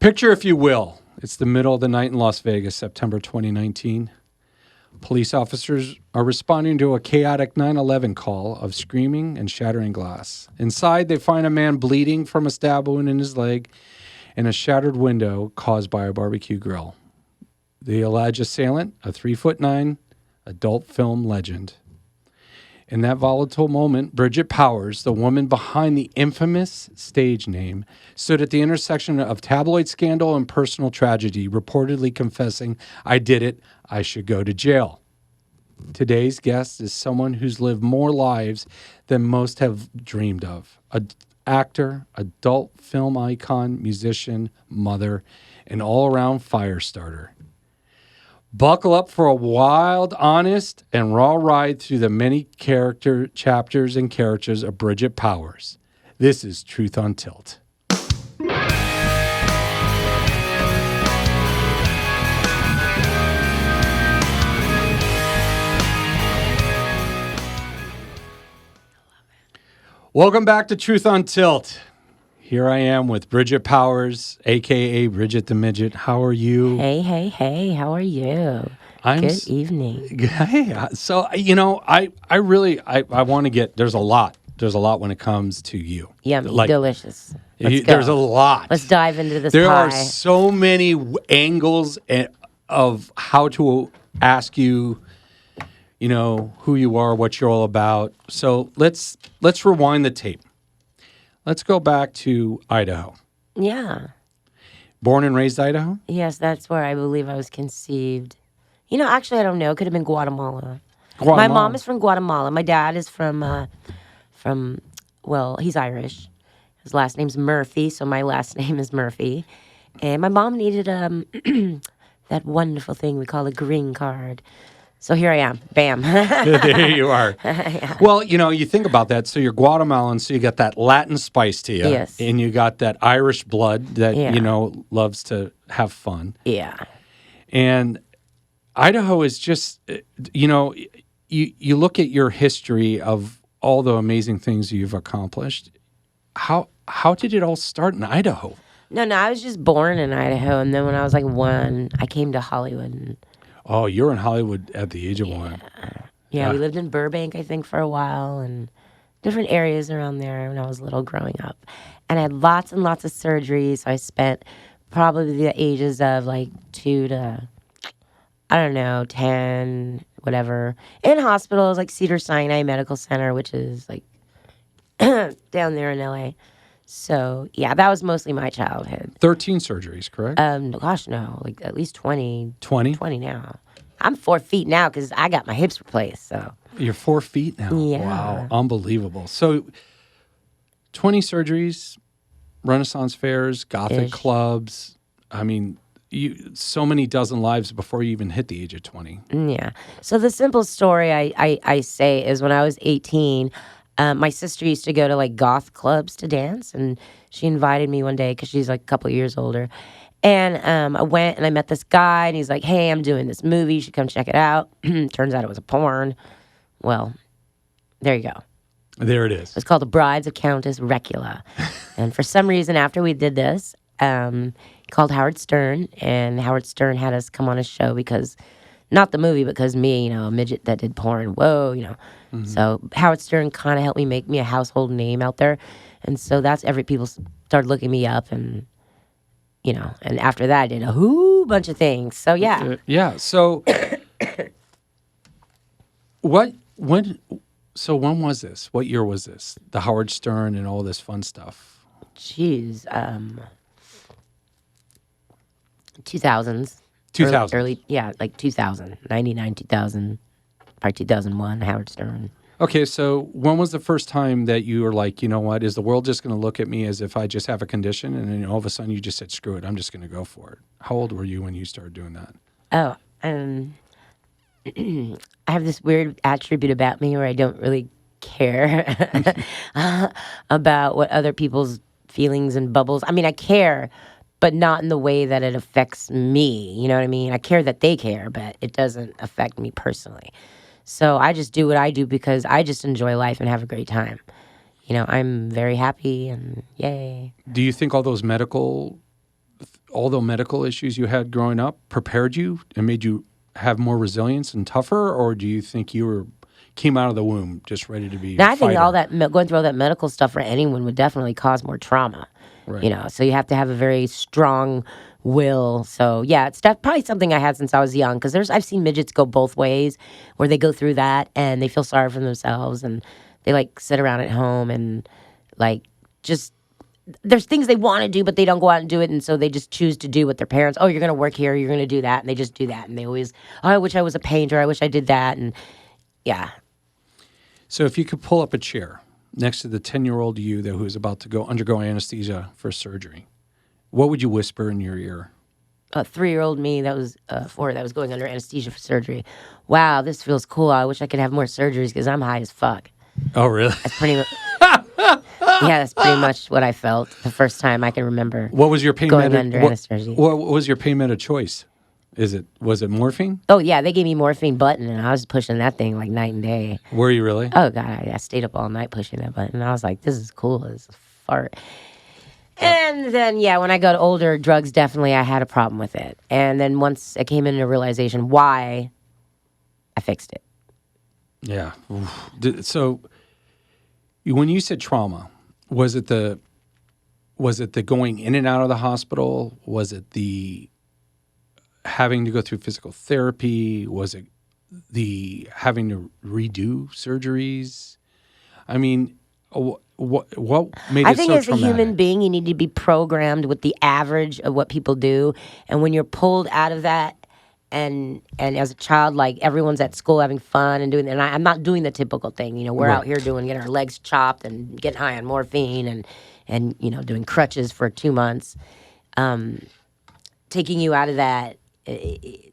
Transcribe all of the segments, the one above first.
Picture, if you will, it's the middle of the night in Las Vegas, September 2019. Police officers are responding to a chaotic 911 call of screaming and shattering glass. Inside, they find a man bleeding from a stab wound in his leg and a shattered window caused by a barbecue grill. The alleged assailant, a 3'9" adult film legend. In that volatile moment, Bridget Powers, the woman behind the infamous stage name, stood at the intersection of tabloid scandal and personal tragedy, reportedly confessing, "I did it, I should go to jail." Today's guest is someone who's lived more lives than most have dreamed of. An actor, adult film icon, musician, mother, and all-around fire starter. Buckle up for a wild, honest, and raw ride through the many character chapters and characters of Bridget Powers. This is Truth on Tilt. Welcome back to Truth on Tilt. Here I am with Bridget Powers, a.k.a. Bridget the Midget. How are you? Hey. How are you? Good evening. Hey, so, I want to get, there's a lot when it comes to you. Yummy, delicious. Let's go. There's a lot. Let's dive into this There pie. are so many angles of how to ask you, who you are, what you're all about. So let's rewind the tape. Let's go back to Idaho. Yeah. Born and raised Idaho? Yes, that's where I believe I was conceived. Actually, I don't know. It could have been Guatemala. Guatemala. My mom is from Guatemala. My dad is from he's Irish. His last name's Murphy, so my last name is Murphy. And my mom needed that wonderful thing we call a green card. So here I am. Bam. There you are. Yeah. Well, you think about that. So you're Guatemalan, so you got that Latin spice to you. Yes. And you got that Irish blood that, loves to have fun. Yeah. And Idaho is just, you look at your history of all the amazing things you've accomplished. How did it all start in Idaho? No, I was just born in Idaho. And then when I was like 1, I came to Hollywood. And oh, you were in Hollywood at the age of 1. Yeah, we lived in Burbank, I think, for a while, and different areas around there when I was little growing up. And I had lots and lots of surgeries. So I spent probably the ages of like 2 to, 10, whatever, in hospitals like Cedars-Sinai Medical Center, which is like down there in LA. So, yeah, that was mostly my childhood. 13 surgeries, correct? Gosh, no, like at least 20. 20? 20 now. I'm 4 feet now because I got my hips replaced, so. You're 4 feet now? Yeah. Wow, unbelievable. So, 20 surgeries, Renaissance fairs, Gothic clubs. I mean, so many dozen lives before you even hit the age of 20. Yeah. So the simple story I say is when I was 18, my sister used to go to like goth clubs to dance, and she invited me one day because she's like a couple years older. And I went and I met this guy, and he's like, "Hey, I'm doing this movie. You should come check it out." Turns out it was a porn. Well, there you go. There it is. It's called The Brides of Countess Recula. And for some reason, after we did this, he called Howard Stern, and Howard Stern had us come on his show because, not the movie, because me, a midget that did porn, whoa, Mm-hmm. So Howard Stern kind of helped me make me a household name out there. And so that's people started looking me up, and, and after that I did a bunch of things. So, yeah. Yeah. So when was this? What year was this? The Howard Stern and all this fun stuff. Jeez. 2000s. 2000. Early, like 2000. 99, 2000. Probably 2001, Howard Stern. Okay, so when was the first time that you were like, you know what, is the world just going to look at me as if I just have a condition? And then all of a sudden you just said, screw it, I'm just going to go for it. How old were you when you started doing that? Oh, I have this weird attribute about me where I don't really care about what other people's feelings and bubbles. I mean, I care, but not in the way that it affects me. You know what I mean? I care that they care, but it doesn't affect me personally. So I just do what I do because I just enjoy life and have a great time. I'm very happy, and yay. Do you think all those medical all the medical issues you had growing up prepared you and made you have more resilience and tougher, or do you think you came out of the womb just ready to be Now, a I think fighter? all that going through all that medical stuff for anyone would definitely cause more trauma. Right. You know, so you have to have a very strong will. So yeah, it's probably something I had since I was young because I've seen midgets go both ways, where they go through that and they feel sorry for themselves and they like sit around at home and like just there's things they want to do but they don't go out and do it, and so they just choose to do what their parents. Oh, you're going to work here, you're going to do that, and they just do that, and they always. Oh, I wish I was a painter. I wish I did that, and yeah. So if you could pull up a chair next to the 10-year-old you who is about to undergo anesthesia for surgery, what would you whisper in your ear? A 3-year-old me that was 4 that was going under anesthesia for surgery. Wow, this feels cool. I wish I could have more surgeries because I'm high as fuck. Oh, really? That's pretty much. Yeah, that's pretty much what I felt the first time I can remember. What was your pain going under anesthesia? What was your pain med of choice? Was it morphine? Oh yeah, they gave me morphine button, and I was pushing that thing like night and day. Were you really? Oh god, I stayed up all night pushing that button. I was like, this is cool as a fart. And then yeah, when I got older, drugs definitely I had a problem with it. And then once I came into realization why, I fixed it. Yeah. So when you said trauma, was it the going in and out of the hospital? Was it the having to go through physical therapy? Was it the having to redo surgeries? I mean, what made I it think so as a human traumatic? being, you need to be programmed with the average of what people do. And when you're pulled out of that, and as a child, like everyone's at school having fun and doing, and I'm not doing the typical thing. You know, we're out Right. here getting our legs chopped and getting high on morphine and you know doing crutches for 2 months. Taking you out of that, it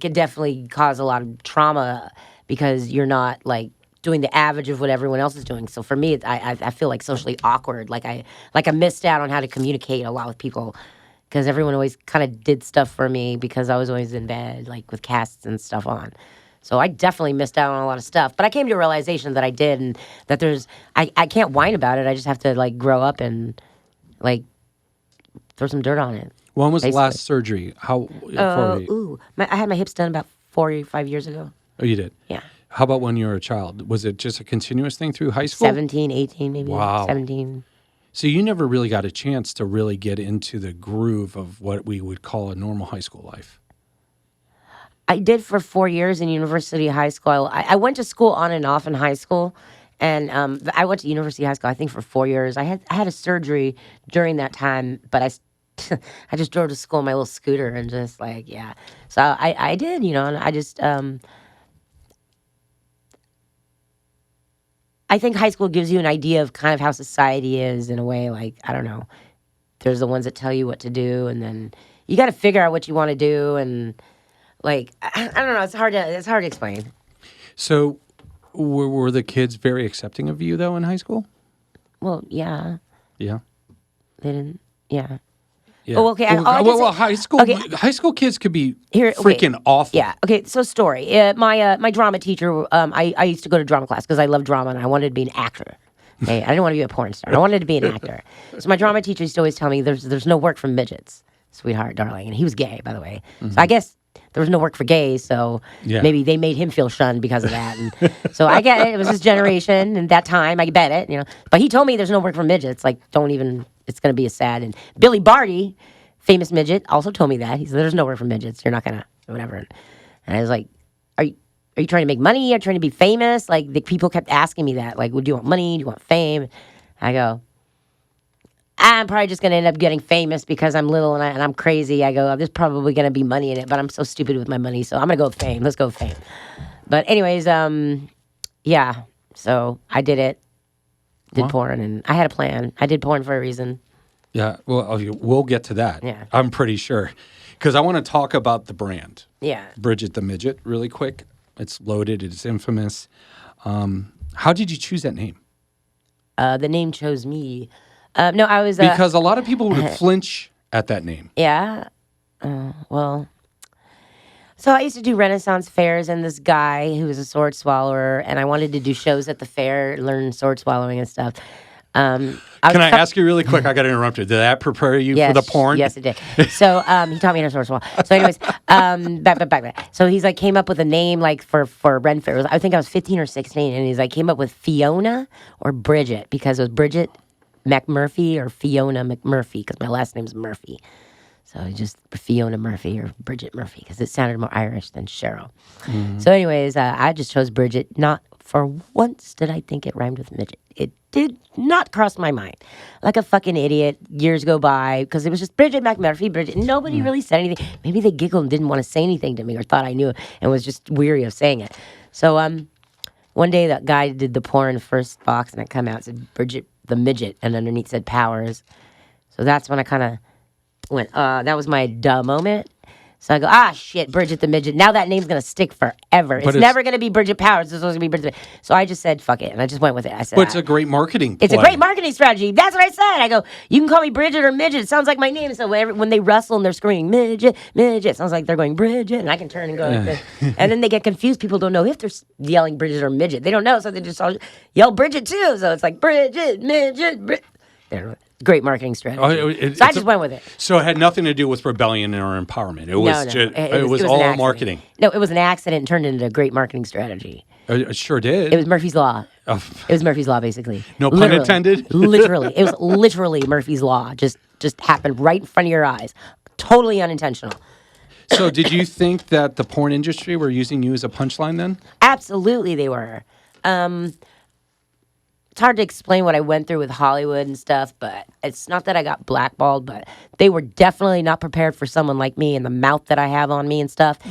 can definitely cause a lot of trauma because you're not like doing the average of what everyone else is doing. So for me, I feel like socially awkward. Like I missed out on how to communicate a lot with people because everyone always kind of did stuff for me because I was always in bed, like with casts and stuff on. So I definitely missed out on a lot of stuff. But I came to a realization that I did, and that I can't whine about it. I just have to like grow up and like throw some dirt on it. When was the Basically. last surgery? I had my hips done about 4 or 5 years ago. Oh, you did? Yeah. How about when you were a child? Was it just a continuous thing through high school? 17, 18 maybe. Wow. 17. So you never really got a chance to really get into the groove of what we would call a normal high school life. I did for 4 years in university high school. I went to school on and off in high school. And I went to university high school, I think, for 4 years. I had a surgery during that time, but I just drove to school on my little scooter and just like, yeah. So I did, you know, and I just, I think high school gives you an idea of kind of how society is in a way. Like, I don't know, there's the ones that tell you what to do, and then you got to figure out what you want to do. And like, I don't know, it's hard to explain. So were the kids very accepting of you, though, in high school? Well, yeah, Yeah. they didn't, yeah. Yeah. Oh, okay. Well, high school okay. high school kids could be Here, okay. freaking awful. Yeah. Okay. So story. My drama teacher. I used to go to drama class because I love drama and I wanted to be an actor. Okay. I didn't want to be a porn star. I wanted to be an actor. So my drama teacher used to always tell me, "There's no work for midgets, sweetheart, darling." And he was gay, by the way. So I guess there was no work for gays. So Yeah. maybe they made him feel shunned because of that. And so I get it. It was his generation and that time. I bet it. You know. But he told me there's no work for midgets. Like, don't even. It's going to be a sad. And Billy Barty, famous midget, also told me that. He said, there's no work for midgets. You're not going to, whatever. And I was like, are you trying to make money? Are you trying to be famous? Like, the people kept asking me that. Like, well, do you want money? Do you want fame? I go, I'm probably just going to end up getting famous because I'm little and I'm crazy. I go, there's probably going to be money in it, but I'm so stupid with my money. So I'm going to go with fame. Let's go with fame. But anyways, yeah. So I did it. Did Wow. porn. And I had a plan. I did porn for a reason. Yeah. Well, we'll get to that. Yeah. I'm pretty sure. Because I want to talk about the brand. Yeah. Bridget the Midget, really quick. It's loaded. It's infamous. How did you choose that name? The name chose me. No, I was... Because a lot of people would flinch at that name. Yeah. Well... So I used to do Renaissance fairs, and this guy who was a sword swallower, and I wanted to do shows at the fair, learn sword swallowing and stuff. Can I ask you really quick? I got to interrupt you. Did that prepare you for the porn? Yes, it did. So he taught me how to source wall. So anyways, back. So he's like came up with a name like for Ren Fair. I think I was 15 or 16, and he's like came up with Fiona or Bridget because it was Bridget McMurphy or Fiona McMurphy because my last name's Murphy. So just Fiona Murphy or Bridget Murphy because it sounded more Irish than Cheryl. Mm-hmm. So anyways, I just chose Bridget. Not for once did I think it rhymed with midget. It did not cross my mind. Like a fucking idiot. Years go by because it was just Bridget McMurphy, Bridget. Nobody really said anything. Maybe they giggled and didn't want to say anything to me or thought I knew it and was just weary of saying it. So one day that guy did the porn first box and it come out, it said Bridget the Midget and underneath said Powers. So that's when I kind of went, that was my duh moment. So I go, shit, Bridget the Midget. Now that name's going to stick forever. It's never going to be Bridget Powers. It's supposed to be Bridget. So I just said, fuck it. And I just went with it. I said, but it's a great marketing play. It's a great marketing strategy. That's what I said. I go, you can call me Bridget or Midget. It sounds like my name. So when they wrestle and they're screaming, Midget, Midget, it sounds like they're going, Bridget. And I can turn and go like this. And then they get confused. People don't know if they're yelling Bridget or Midget. They don't know. So they just all yell Bridget too. So it's like Bridget, Midget, Bridget. Great marketing strategy. So I just went with it. So it had nothing to do with rebellion or empowerment. It was it was all marketing. No, it was an accident and turned into a great marketing strategy. It sure did. It was Murphy's Law. It was Murphy's Law, basically. No pun intended? Literally. It was literally Murphy's Law. Just happened right in front of your eyes. Totally unintentional. So did you think that the porn industry were using you as a punchline then? Absolutely they were. It's hard to explain what I went through with Hollywood and stuff, but it's not that I got blackballed, but they were definitely not prepared for someone like me and the mouth that I have on me and stuff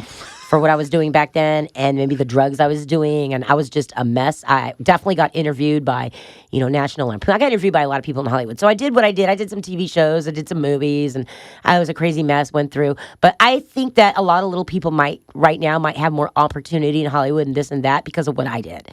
for what I was doing back then and maybe the drugs I was doing, and I was just a mess. I definitely got interviewed by, National Lampoon. I got interviewed by a lot of people in Hollywood. So I did what I did. I did some TV shows. I did some movies, and I was a crazy mess, went through. But I think that a lot of little people right now might have more opportunity in Hollywood and this and that because of what I did.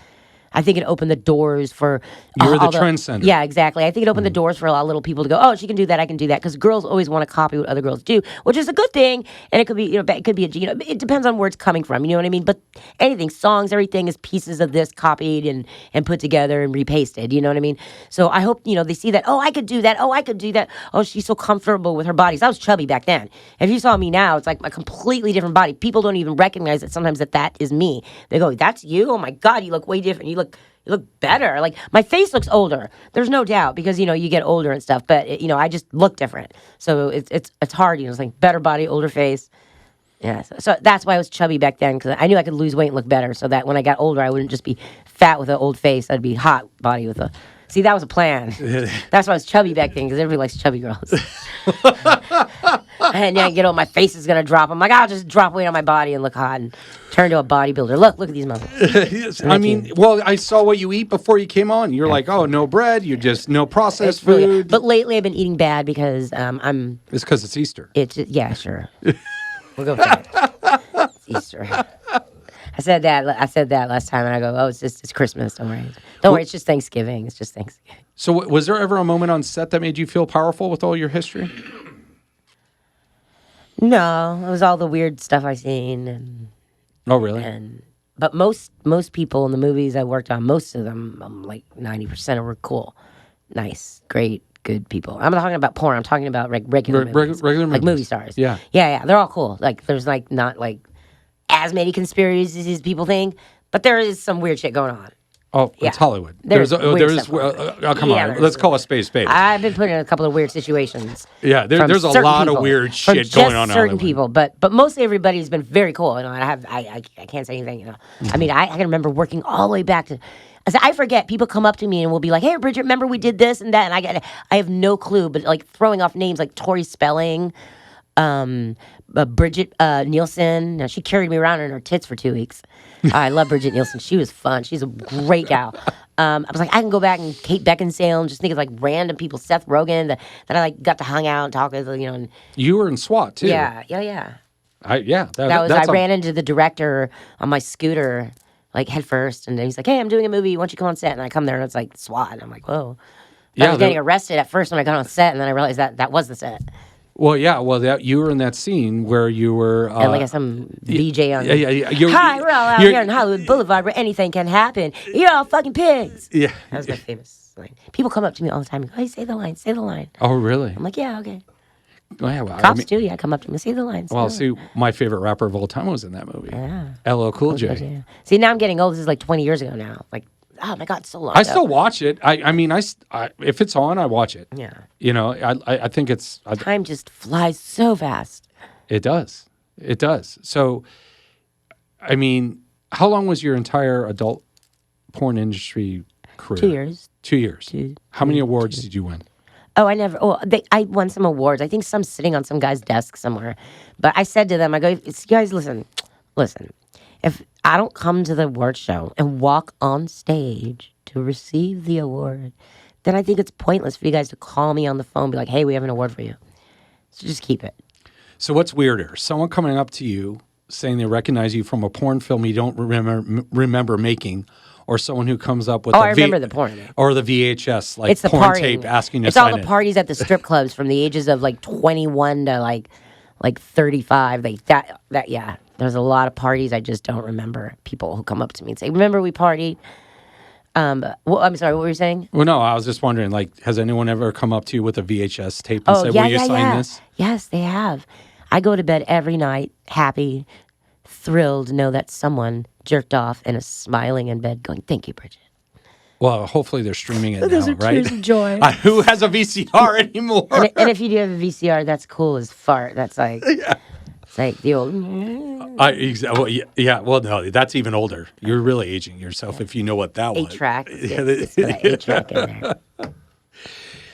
I think it opened the doors for... You were the trendsetter. Yeah, exactly. I think it opened the doors for a lot of little people to go, she can do that, I can do that. Because girls always want to copy what other girls do, which is a good thing. And it could be, it could be, it depends on where it's coming from. You know what I mean? But anything, songs, everything is pieces of this copied and put together and repasted. You know what I mean? So I hope, they see that, I could do that. I could do that. She's so comfortable with her body. So I was chubby back then. If you saw me now, it's like a completely different body. People don't even recognize that sometimes that is me. They go, that's you? Oh my God, you look way different. You look better. Like, my face looks older. There's no doubt because, you get older and stuff. But, I just look different. So it's hard, it's like better body, older face. Yeah. So that's why I was chubby back then because I knew I could lose weight and look better so that when I got older, I wouldn't just be fat with an old face. I'd be hot body with a... See, that was a plan. That's why I was chubby back then because everybody likes chubby girls. And then, my face is going to drop. I'm like, I'll just drop weight on my body and look hot and turn to a bodybuilder. Look at these muscles. Yes, I saw what you eat before you came on. You're like, no bread. You just no processed food. Really, but lately I've been eating bad because I'm... It's because it's Easter. Yeah, sure. We'll go with that. It's Easter. I said that last time, and I go, it's Christmas. Don't worry. It's just Thanksgiving. It's just Thanksgiving. So was there ever a moment on set that made you feel powerful with all your history? No, it was all the weird stuff I seen. Oh, really? But most people in the movies I worked on, most of them, like 90% were cool, nice, great, good people. I'm not talking about porn. I'm talking about regular movies, regular like movies. movie stars. Yeah. They're all cool. Like there's not as many conspiracies as people think, but there is some weird shit going on. Oh, yeah. It's Hollywood. Come on, let's call a spade. I've been put in a couple of weird situations. Yeah, there's a lot of weird shit going on. Certain people, but mostly everybody's been very cool. I can't say anything. I mean, I can remember working all the way back to. I forget. People come up to me and will be like, "Hey, Bridget, remember we did this and that?" And I have no clue, but like throwing off names like Tori Spelling. Bridget Nielsen. Now, she carried me around in her tits for 2 weeks. I love Bridget Nielsen. She was fun. She's a great gal. I was like, I can go back and Kate Beckinsale and just think of like random people, Seth Rogen, that I like got to hang out and talk with, And you were in SWAT too. Yeah. I ran into the director on my scooter, like head first, and he's like, "Hey, I'm doing a movie. Why don't you come on set?" And I come there and it's like SWAT. And I'm like, whoa. I was getting arrested at first when I got on set, and then I realized that was the set. Well, yeah. Well, you were in that scene where you were like some DJ on. Yeah. Hi, we're all out here on Hollywood Boulevard where anything can happen. You're all fucking pigs. Yeah, that was my famous. Like, people come up to me all the time and go, hey, say the line, say the line. Oh, really? I'm like, yeah, okay. Oh, yeah, well, Cops too, yeah, come up to me, say the line. Say well, the line. see, my favorite rapper of all time was in that movie. Yeah. LL Cool J. Yeah. See, now I'm getting old. This is like 20 years ago now. Like, oh my God, so long I ago. still watch it. I mean, if it's on, I watch it. Yeah. You know, I think it's... Time just flies so fast. It does. It does. So, I mean, how long was your entire adult porn industry career? 2 years. 2 years. How many awards did you win? Oh, I won some awards. I think some sitting on some guy's desk somewhere. But I said to them, I go, you guys, listen. If I don't come to the award show and walk on stage to receive the award, then I think it's pointless for you guys to call me on the phone and be like, hey, we have an award for you. So just keep it. So what's weirder? Someone coming up to you saying they recognize you from a porn film you don't remember making, or someone who comes up with I remember the porn. or the VHS It's the porn party. tape asking you to It's all sign the parties at the strip clubs from the ages of like 21 to like 35. Like that yeah. There's a lot of parties I just don't remember. People who come up to me and say, "Remember we partied?" I'm sorry, what were you saying? Well, no, I was just wondering, like, has anyone ever come up to you with a VHS tape and said, yeah, will you yeah, sign yeah. this? Yes, they have. I go to bed every night happy, thrilled to know that someone jerked off and is smiling in bed going, thank you, Bridget. Well, hopefully they're streaming it Those now, are right? tears of joy. Who has a VCR anymore? And if you do have a VCR, that's cool as fart. That's like, it's like the old. Well, no, that's even older. You're really aging yourself if you know what that was. 8-track. It's got an 8-track in there.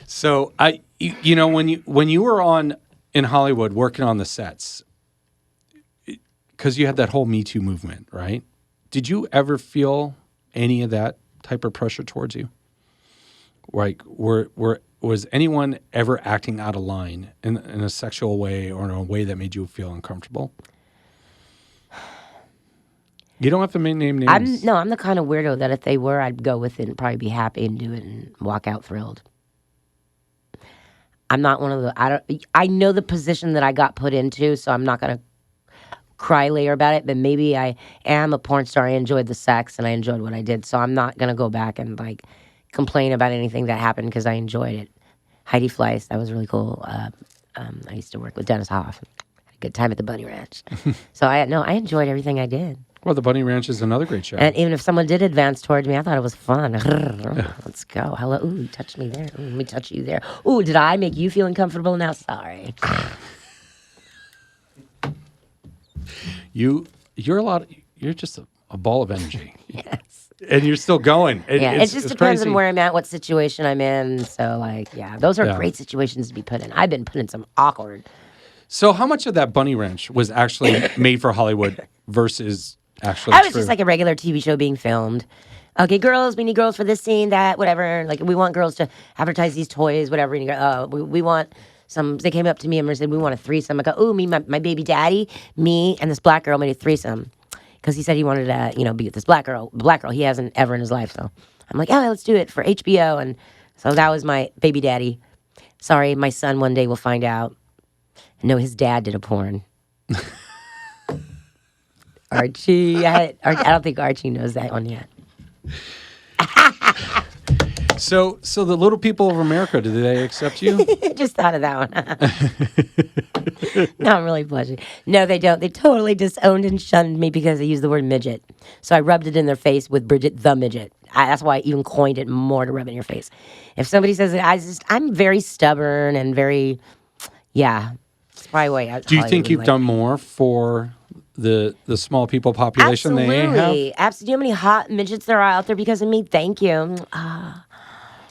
So you know, when you were in Hollywood working on the sets, because you had that whole Me Too movement, right? Did you ever feel any of that type of pressure towards you? Like, was anyone ever acting out of line in a sexual way or in a way that made you feel uncomfortable? You don't have to name names. I'm the kind of weirdo that if they were, I'd go with it and probably be happy and do it and walk out thrilled. I'm not one of the. I know the position that I got put into, so I'm not gonna cry later about it. But maybe I am a porn star. I enjoyed the sex and I enjoyed what I did, so I'm not gonna go back and like complain about anything that happened because I enjoyed it. Heidi Fleiss, that was really cool. I used to work with Dennis Hoff. Had a good time at the Bunny Ranch. So I enjoyed everything I did. Well, the Bunny Ranch is another great show. And even if someone did advance towards me, I thought it was fun. Let's go. Hello. Ooh, you touched me there. Ooh, let me touch you there. Ooh, did I make you feel uncomfortable now? Sorry. You're just a ball of energy. Yes. And you're still going. It just depends on where I'm at, what situation I'm in. So, like, yeah, those are great situations to be put in. I've been put in some awkward. So how much of that Bunny Ranch was actually made for Hollywood versus actually I was just like a regular TV show being filmed. Okay, girls, we need girls for this scene, that, whatever. Like, we want girls to advertise these toys, whatever. And we want some. They came up to me and said, we want a threesome. I go, ooh, me, my baby daddy, me, and this black girl made a threesome. Because he said he wanted to, be with this black girl. Black girl he hasn't ever in his life. So I'm like, oh, let's do it for HBO. And so that was my baby daddy. Sorry, my son one day will find out. No, his dad did a porn. Archie, I don't think Archie knows that one yet. So the little people of America, do they accept you? Just thought of that one. No, I'm really blushing. No, they don't. They totally disowned and shunned me because I used the word midget. So I rubbed it in their face with Bridget the Midget. That's why I even coined it more to rub in your face. If somebody says it, I'm very stubborn and very, yeah. That's probably why. Do you think you've done more for the small people population Absolutely. they have? Absolutely. Do you know how many hot midgets there are out there because of me? Thank you.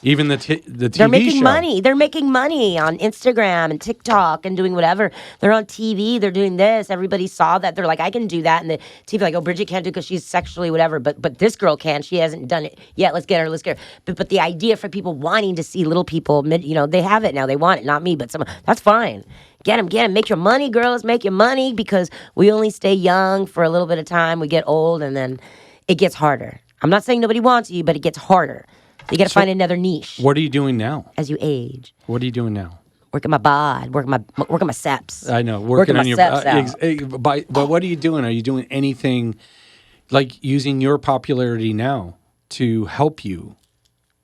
Even the TV They're making show. money. They're making money on Instagram and TikTok and doing whatever. They're on TV. They're doing this. Everybody saw that. They're like, I can do that. And the TV like, oh, Bridget can't do it because she's sexually whatever. But this girl can. She hasn't done it yet. Let's get her. Let's get her. But the idea for people wanting to see little people, they have it now. They want it. Not me, but someone. That's fine. Get them. Make your money, girls. Make your money because we only stay young for a little bit of time. We get old and then it gets harder. I'm not saying nobody wants you, but it gets harder. You got to find another niche. What are you doing now? As you age. What are you doing now? Working my bod, working my seps. I know, working on my your. seps out. But what are you doing? Are you doing anything like using your popularity now to help you?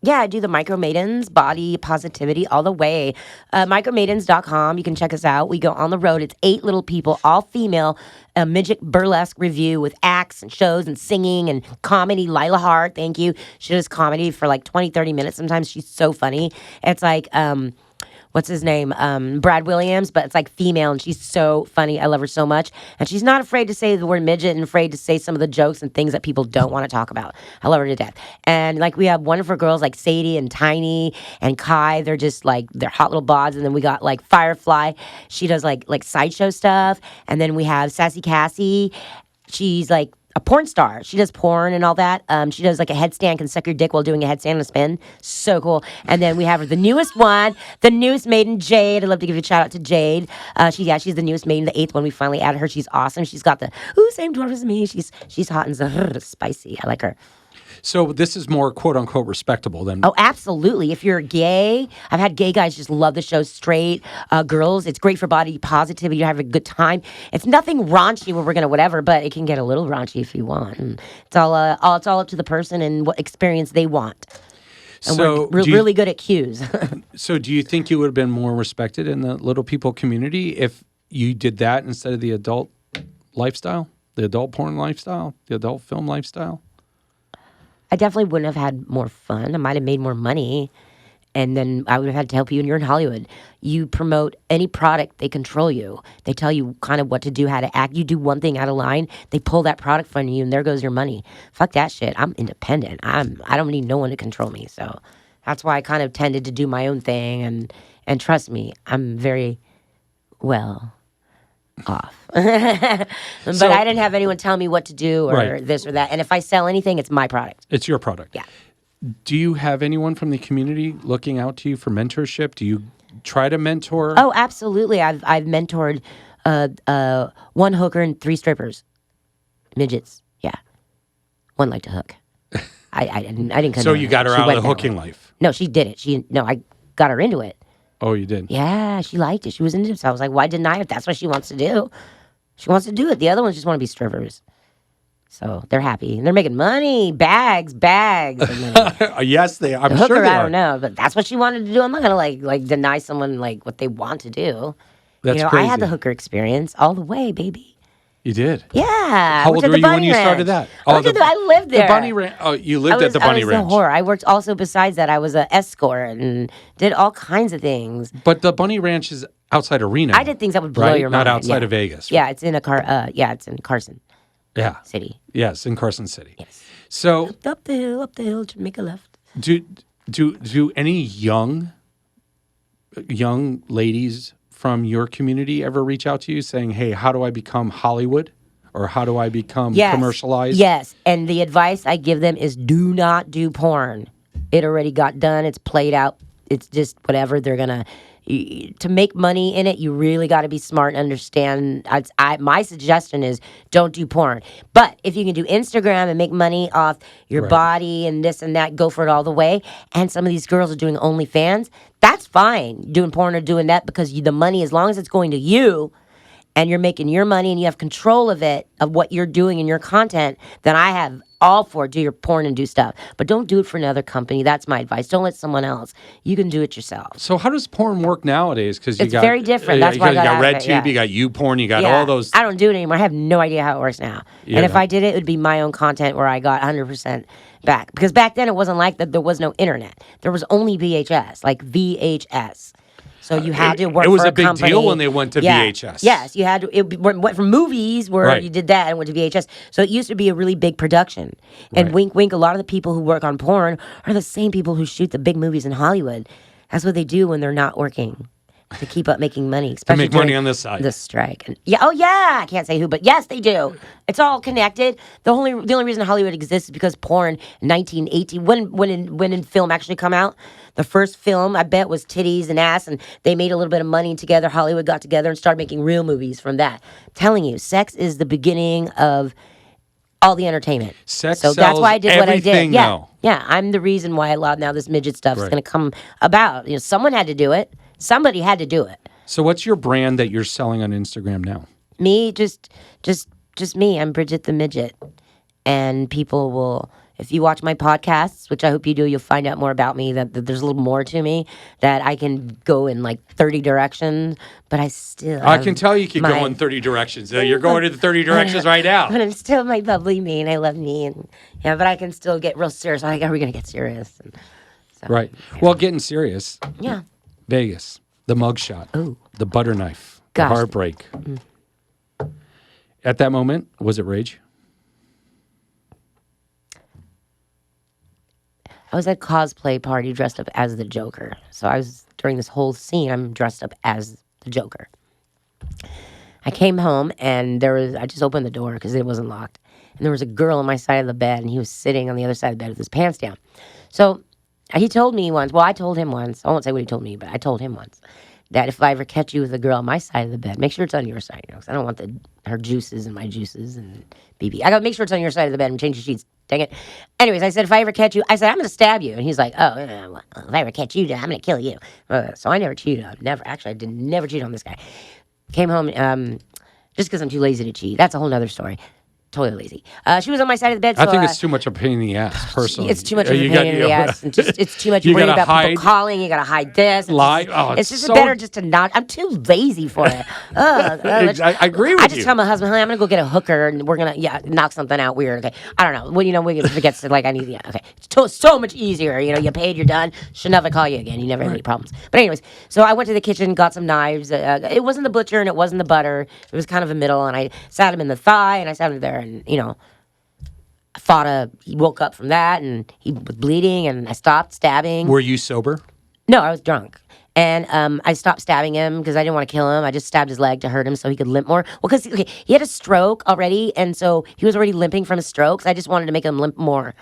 Yeah, I do the MicroMaidens, body positivity all the way. MicroMaidens.com. You can check us out. We go on the road. It's 8 little people, all female, a midget burlesque review with acts and shows and singing and comedy. Lila Hart, thank you. She does comedy for like 20, 30 minutes. Sometimes she's so funny. It's like, what's his name? Brad Williams, but it's like female, and she's so funny. I love her so much. And she's not afraid to say the word midget and afraid to say some of the jokes and things that people don't want to talk about. I love her to death. And like we have wonderful girls like Sadie and Tiny and Kai. They're just like, they're hot little bods. And then we got like Firefly. She does like sideshow stuff. And then we have Sassy Cassie. She's like a porn star. She does porn and all that. She does like a headstand, can suck your dick while doing a headstand and a spin. So cool. And then we have the newest one, the newest maiden, Jade. I'd love to give you a shout out to Jade. She's the newest maiden, the 8th one. We finally added her. She's awesome. She's got the same dwarf as me. She's hot and spicy. I like her. So this is more quote unquote respectable than. Oh, absolutely. If you're gay, I've had gay guys just love the show. Straight girls, it's great for body positivity. You have a good time. It's nothing raunchy where we're gonna whatever, but it can get a little raunchy if you want. And it's all up to the person and what experience they want. And So we're really good at cues. So do you think you would have been more respected in the little people community if you did that instead of the adult lifestyle, the adult porn lifestyle, the adult film lifestyle? I definitely wouldn't have had more fun. I might have made more money. And then I would have had to help you, and you're in Hollywood. You promote any product, they control you. They tell you kind of what to do, how to act. You do one thing out of line, they pull that product from you, and there goes your money. Fuck that shit. I'm independent. I don't need no one to control me. So that's why I kind of tended to do my own thing. And trust me, I'm very well off. But I didn't have anyone tell me what to do or this or that. And if I sell anything, it's my product. It's your product. Yeah. Do you have anyone from the community looking out to you for mentorship? Do you try to mentor? Oh, absolutely. I've mentored 1 hooker and 3 strippers, midgets. Yeah, one liked to hook. I didn't. So you got her out of the hooking life? No, she did it. I got her into it. Oh, you did? Yeah, she liked it. She was into it. So I was like, why deny it? That's what she wants to do. She wants to do it. The other ones just want to be strippers. So they're happy. And they're making money. Bags. Yes, they are. I'm hooker, sure they are. I don't know, but that's what she wanted to do. I'm not going to like deny someone like what they want to do. That's I crazy. had the hooker experience all the way, baby. You did? Yeah. How old were you when you started that? I lived there. The bunny ranch. Oh, you lived at the bunny ranch. I was a whore. I worked also besides that. I was an escort and did all kinds of things. But the bunny ranch is outside of Reno. I did things that would blow your mind. Not outside of Vegas. Yeah, it's in it's in Carson. Yeah. City. Yes, in Carson City. Yes. So up the hill to make a left. Do any young ladies from your community ever reach out to you saying, "Hey, how do I become Hollywood?" Or how do I become commercialized? Yes, and the advice I give them is do not do porn. It already got done. It's played out. It's just whatever they're going to make money in it, you really got to be smart and understand. My suggestion is don't do porn. But if you can do Instagram and make money off your body and this and that, go for it all the way. And some of these girls are doing OnlyFans. That's fine, doing porn or doing that, because the money, as long as it's going to you, and you're making your money and you have control of it, of what you're doing in your content, then I have all for it. Do your porn and do stuff. But don't do it for another company. That's my advice. Don't let someone else. You can do it yourself. So how does porn work nowadays? Because it's very different. That's why you got RedTube, you got YouPorn, you got all those. I don't do it anymore. I have no idea how it works now. Yeah. And if I did it, it would be my own content where I got 100% back. Because back then it wasn't like that. There was no internet. There was only VHS, like VHS. So you had to work for a company. It was a big deal when they went to VHS. Yes, you had to. It went from movies where you did that and went to VHS. So it used to be a really big production. And wink, wink, a lot of the people who work on porn are the same people who shoot the big movies in Hollywood. That's what they do when they're not working, to keep up making money. Especially to make money on this side. The strike. And I can't say who, but yes, they do. It's all connected. The only reason Hollywood exists is because porn, 1918, when in film actually come out, the first film, I bet, was titties and ass, and they made a little bit of money together. Hollywood got together and started making real movies from that. I'm telling you, sex is the beginning of all the entertainment. Sex so that's why I did what I did. Now. Yeah, I'm the reason why a lot now this midget stuff is going to come about. Someone had to do it. Somebody had to do it. So what's your brand that you're selling on Instagram now? Me, just me. I'm Bridget the Midget. And people will, if you watch my podcasts, which I hope you do, you'll find out more about me, that there's a little more to me, that I can go in like 30 directions, but I still I can tell you can go in 30 directions. You're going in the 30 directions right now. But I'm still my bubbly me, and I love me, and yeah, but I can still get real serious. Like, are we going to get serious? And so, Right. Well, getting serious. Yeah. Vegas, the mugshot, Ooh. the butter knife, Gosh. the heartbreak. At that moment, was it rage? I was at a cosplay party dressed up as the Joker. So I was, during this whole scene, I'm dressed up as the Joker. I came home and I just opened the door because it wasn't locked. And there was a girl on my side of the bed, and he was sitting on the other side of the bed with his pants down. So he told me once, I told him once, I won't say what he told me, but I told him once, that if I ever catch you with a girl on my side of the bed, make sure it's on your side, because I don't want her juices and my juices and BB. I got to make sure it's on your side of the bed and change the sheets. Dang it. Anyways, I said, if I ever catch you, I said, I'm going to stab you. And he's like, oh, well, if I ever catch you, I'm going to kill you. So I never cheated on, I never cheated on this guy. Came home, just because I'm too lazy to cheat. That's a whole nother story. Totally lazy. She was on my side of the bed. So, I think it's too much of a pain in the ass, personally. It's too much of a pain in the ass. And it's too much You worrying gotta about hide, people calling. You got to hide this. Lie. It's just better just to not. I'm too lazy for it. I agree with you. I just tell my husband, honey, I'm going to go get a hooker and we're going to, knock something out weird. Okay. I don't know. Well, we forget to, I need, okay. It's so much easier. You paid, you're done. Should never call you again. You never have any problems. But anyways, so I went to the kitchen, got some knives. It wasn't the butcher and it wasn't the butter. It was kind of a middle. And I sat him in the thigh and I sat him there and, he woke up from that and he was bleeding and I stopped stabbing. Were you sober? No, I was drunk. And I stopped stabbing him because I didn't want to kill him. I just stabbed his leg to hurt him so he could limp more. Well, because he had a stroke already, and so he was already limping from his stroke. So I just wanted to make him limp more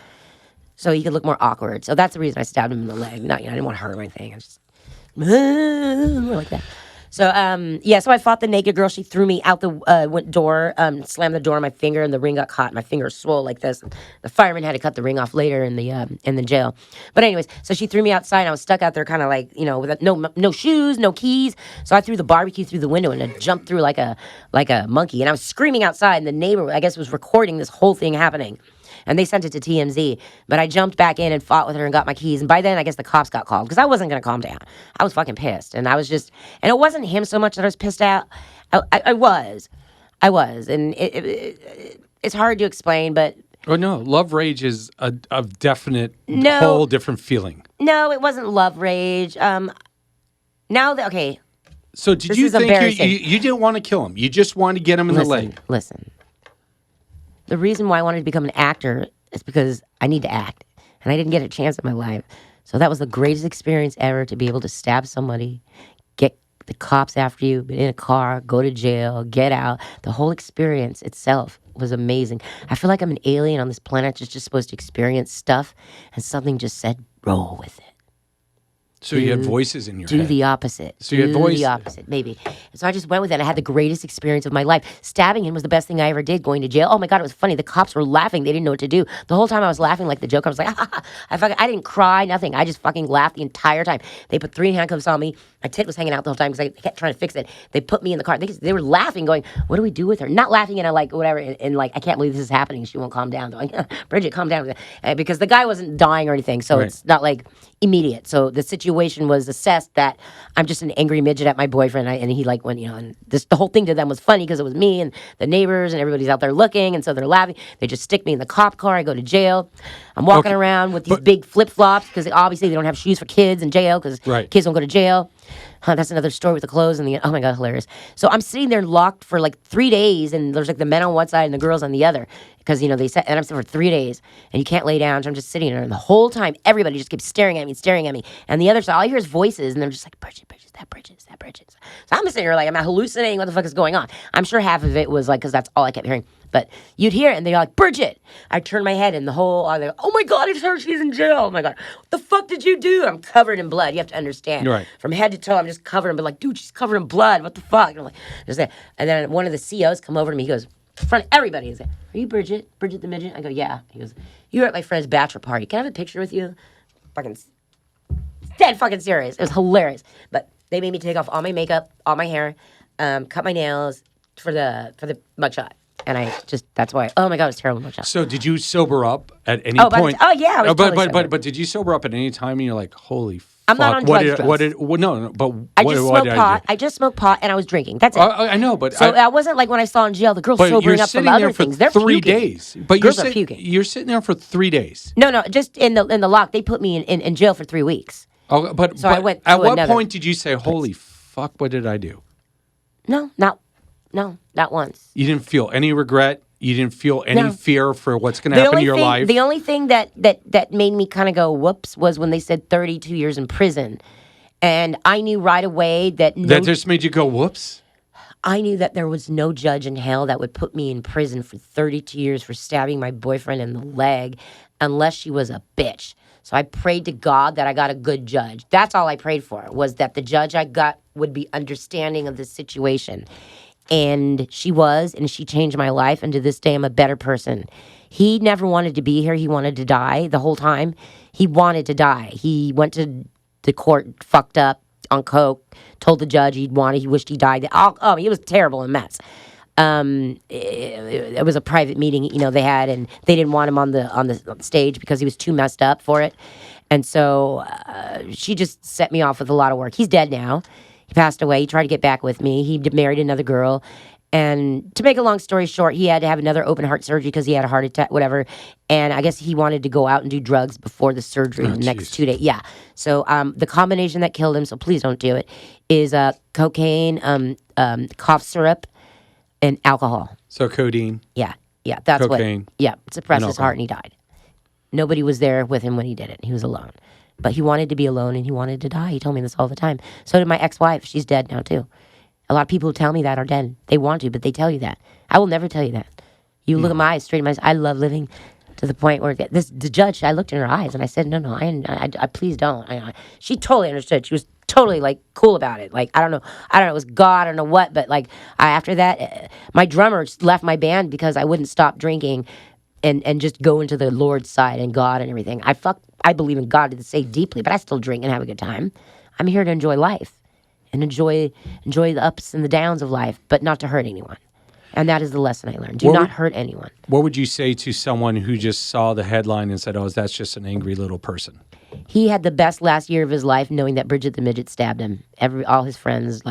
so he could look more awkward. So that's the reason I stabbed him in the leg. Not, I didn't want to hurt him or anything. I just like that. So, so I fought the naked girl. She threw me out the door, slammed the door on my finger, and the ring got caught. My finger swole like this. The fireman had to cut the ring off later in the jail. But anyways, so she threw me outside, and I was stuck out there kind of with no shoes, no keys. So I threw the barbecue through the window, and I jumped through like a monkey. And I was screaming outside, and the neighbor, I guess, was recording this whole thing happening. And they sent it to TMZ. But I jumped back in and fought with her and got my keys. And by then, I guess the cops got called because I wasn't going to calm down. I was fucking pissed. And and it wasn't him so much that I was pissed out. I was. And it's hard to explain, but... Oh, no. Love rage is a definite, whole different feeling. No, it wasn't love rage. Okay. So did you think you didn't want to kill him? You just wanted to get him in the leg? Listen. The reason why I wanted to become an actor is because I need to act. And I didn't get a chance in my life. So that was the greatest experience ever, to be able to stab somebody, get the cops after you, be in a car, go to jail, get out. The whole experience itself was amazing. I feel like I'm an alien on this planet just supposed to experience stuff, and something just said, roll with it. So you had voices in your head. Do the opposite. So you had voices. Do the opposite, maybe. And so I just went with it. I had the greatest experience of my life. Stabbing him was the best thing I ever did, going to jail. Oh my God, it was funny. The cops were laughing. They didn't know what to do. The whole time I was laughing like the Joker. I was like, I didn't cry, nothing. I just fucking laughed the entire time. They put 3 handcuffs on me. My tit was hanging out the whole time because I kept trying to fix it. They put me in the car. They were laughing, going, what do we do with her? Not laughing in a whatever, and I can't believe this is happening. She won't calm down. They're like, Bridget, calm down. Because the guy wasn't dying or anything, so It's not immediate. So the situation was assessed that I'm just an angry midget at my boyfriend, and he went, and the whole thing to them was funny because it was me and the neighbors and everybody's out there looking, and so they're laughing. They just stick me in the cop car. I go to jail. I'm walking around with these big flip flops because obviously they don't have shoes for kids in jail because kids don't go to jail. That's another story with the clothes and oh my God, hilarious. So I'm sitting there locked for 3 days, and there's the men on one side and the girls on the other because they said, and I'm sitting for 3 days, and you can't lay down. So I'm just sitting there, and the whole time everybody just keeps staring at me, and the other side, all I hear is voices, and they're just like, Bridget, is that Bridget? So I'm sitting here I'm hallucinating. What the fuck is going on? I'm sure half of it was because that's all I kept hearing. But you'd hear it, and they're like, Bridget. I turned my head, and the whole, they're like, oh my God, I just heard she's in jail. Oh my God, what the fuck did you do? I'm covered in blood. You have to understand. Right. From head to toe, I'm just covered in blood. Dude, she's covered in blood. What the fuck? And I'm like, just that. And then one of the COs come over to me. He goes, in front of everybody, he's like, are you Bridget? Bridget the Midget? I go, yeah. He goes, you were at my friend's bachelor party. Can I have a picture with you? Fucking dead fucking serious. It was hilarious. But they made me take off all my makeup, all my hair, cut my nails for the mugshot. And that's why, oh my God, it was terrible in the shop. So did you sober up at any Oh, point? yeah, I was totally sober. But did you sober up at any time and you're like, holy I'm fuck, not on drugs. I just smoked pot. I just smoked pot and I was drinking. That's it. I know, but so I wasn't like when I saw in jail, the girls sobering up from other things. They're 3 puking. days. But girls are puking. You're sitting there for 3 days. No, just in the lock. They put me in jail for 3 weeks. Oh, but I went. At what point did you say, holy fuck, what did I do? No, not once. You didn't feel any regret? You didn't feel any fear for what's going to happen in your life? The only thing that made me kind of go whoops was when they said 32 years in prison. And I knew right away that that just made you go whoops? I knew that there was no judge in hell that would put me in prison for 32 years for stabbing my boyfriend in the leg unless she was a bitch. So I prayed to God that I got a good judge. That's all I prayed for, was that the judge I got would be understanding of the situation. And she was, and she changed my life. And to this day, I'm a better person. He never wanted to be here. He wanted to die the whole time. He wanted to die. He went to the court fucked up on coke, told the judge he wished he died. Oh, he was terrible and mess. It was a private meeting, they had, and they didn't want him on the stage because he was too messed up for it. And so she just set me off with a lot of work. He's dead now. He passed away. He tried to get back with me. He married another girl. And to make a long story short, he had to have another open heart surgery because he had a heart attack, whatever. And I guess he wanted to go out and do drugs before the surgery the next 2 days. Yeah. So the combination that killed him, so please don't do it, is cocaine, cough syrup, and alcohol. So codeine. Yeah. That's cocaine, what. Yeah. Suppressed his heart and he died. Nobody was there with him when he did it. He was alone. But he wanted to be alone and he wanted to die. He told me this all the time. So did my ex-wife. She's dead now too. A lot of people who tell me that are dead. They want to, but they tell you that. I will never tell you that. You look at my eyes, straight in my eyes. I love living to the point where the judge, I looked in her eyes and I said, no, I please don't. She totally understood. She was totally cool about it. I don't know, it was God, I don't know what, but after that, my drummer left my band because I wouldn't stop drinking and just go into the Lord's side and God and everything. I believe in God to say deeply, but I still drink and have a good time. I'm here to enjoy life and enjoy the ups and the downs of life, but not to hurt anyone. And that is the lesson I learned. Do not hurt anyone. What would you say to someone who just saw the headline and said, oh, that's just an angry little person? He had the best last year of his life knowing that Bridget the Midget stabbed him. All his friends,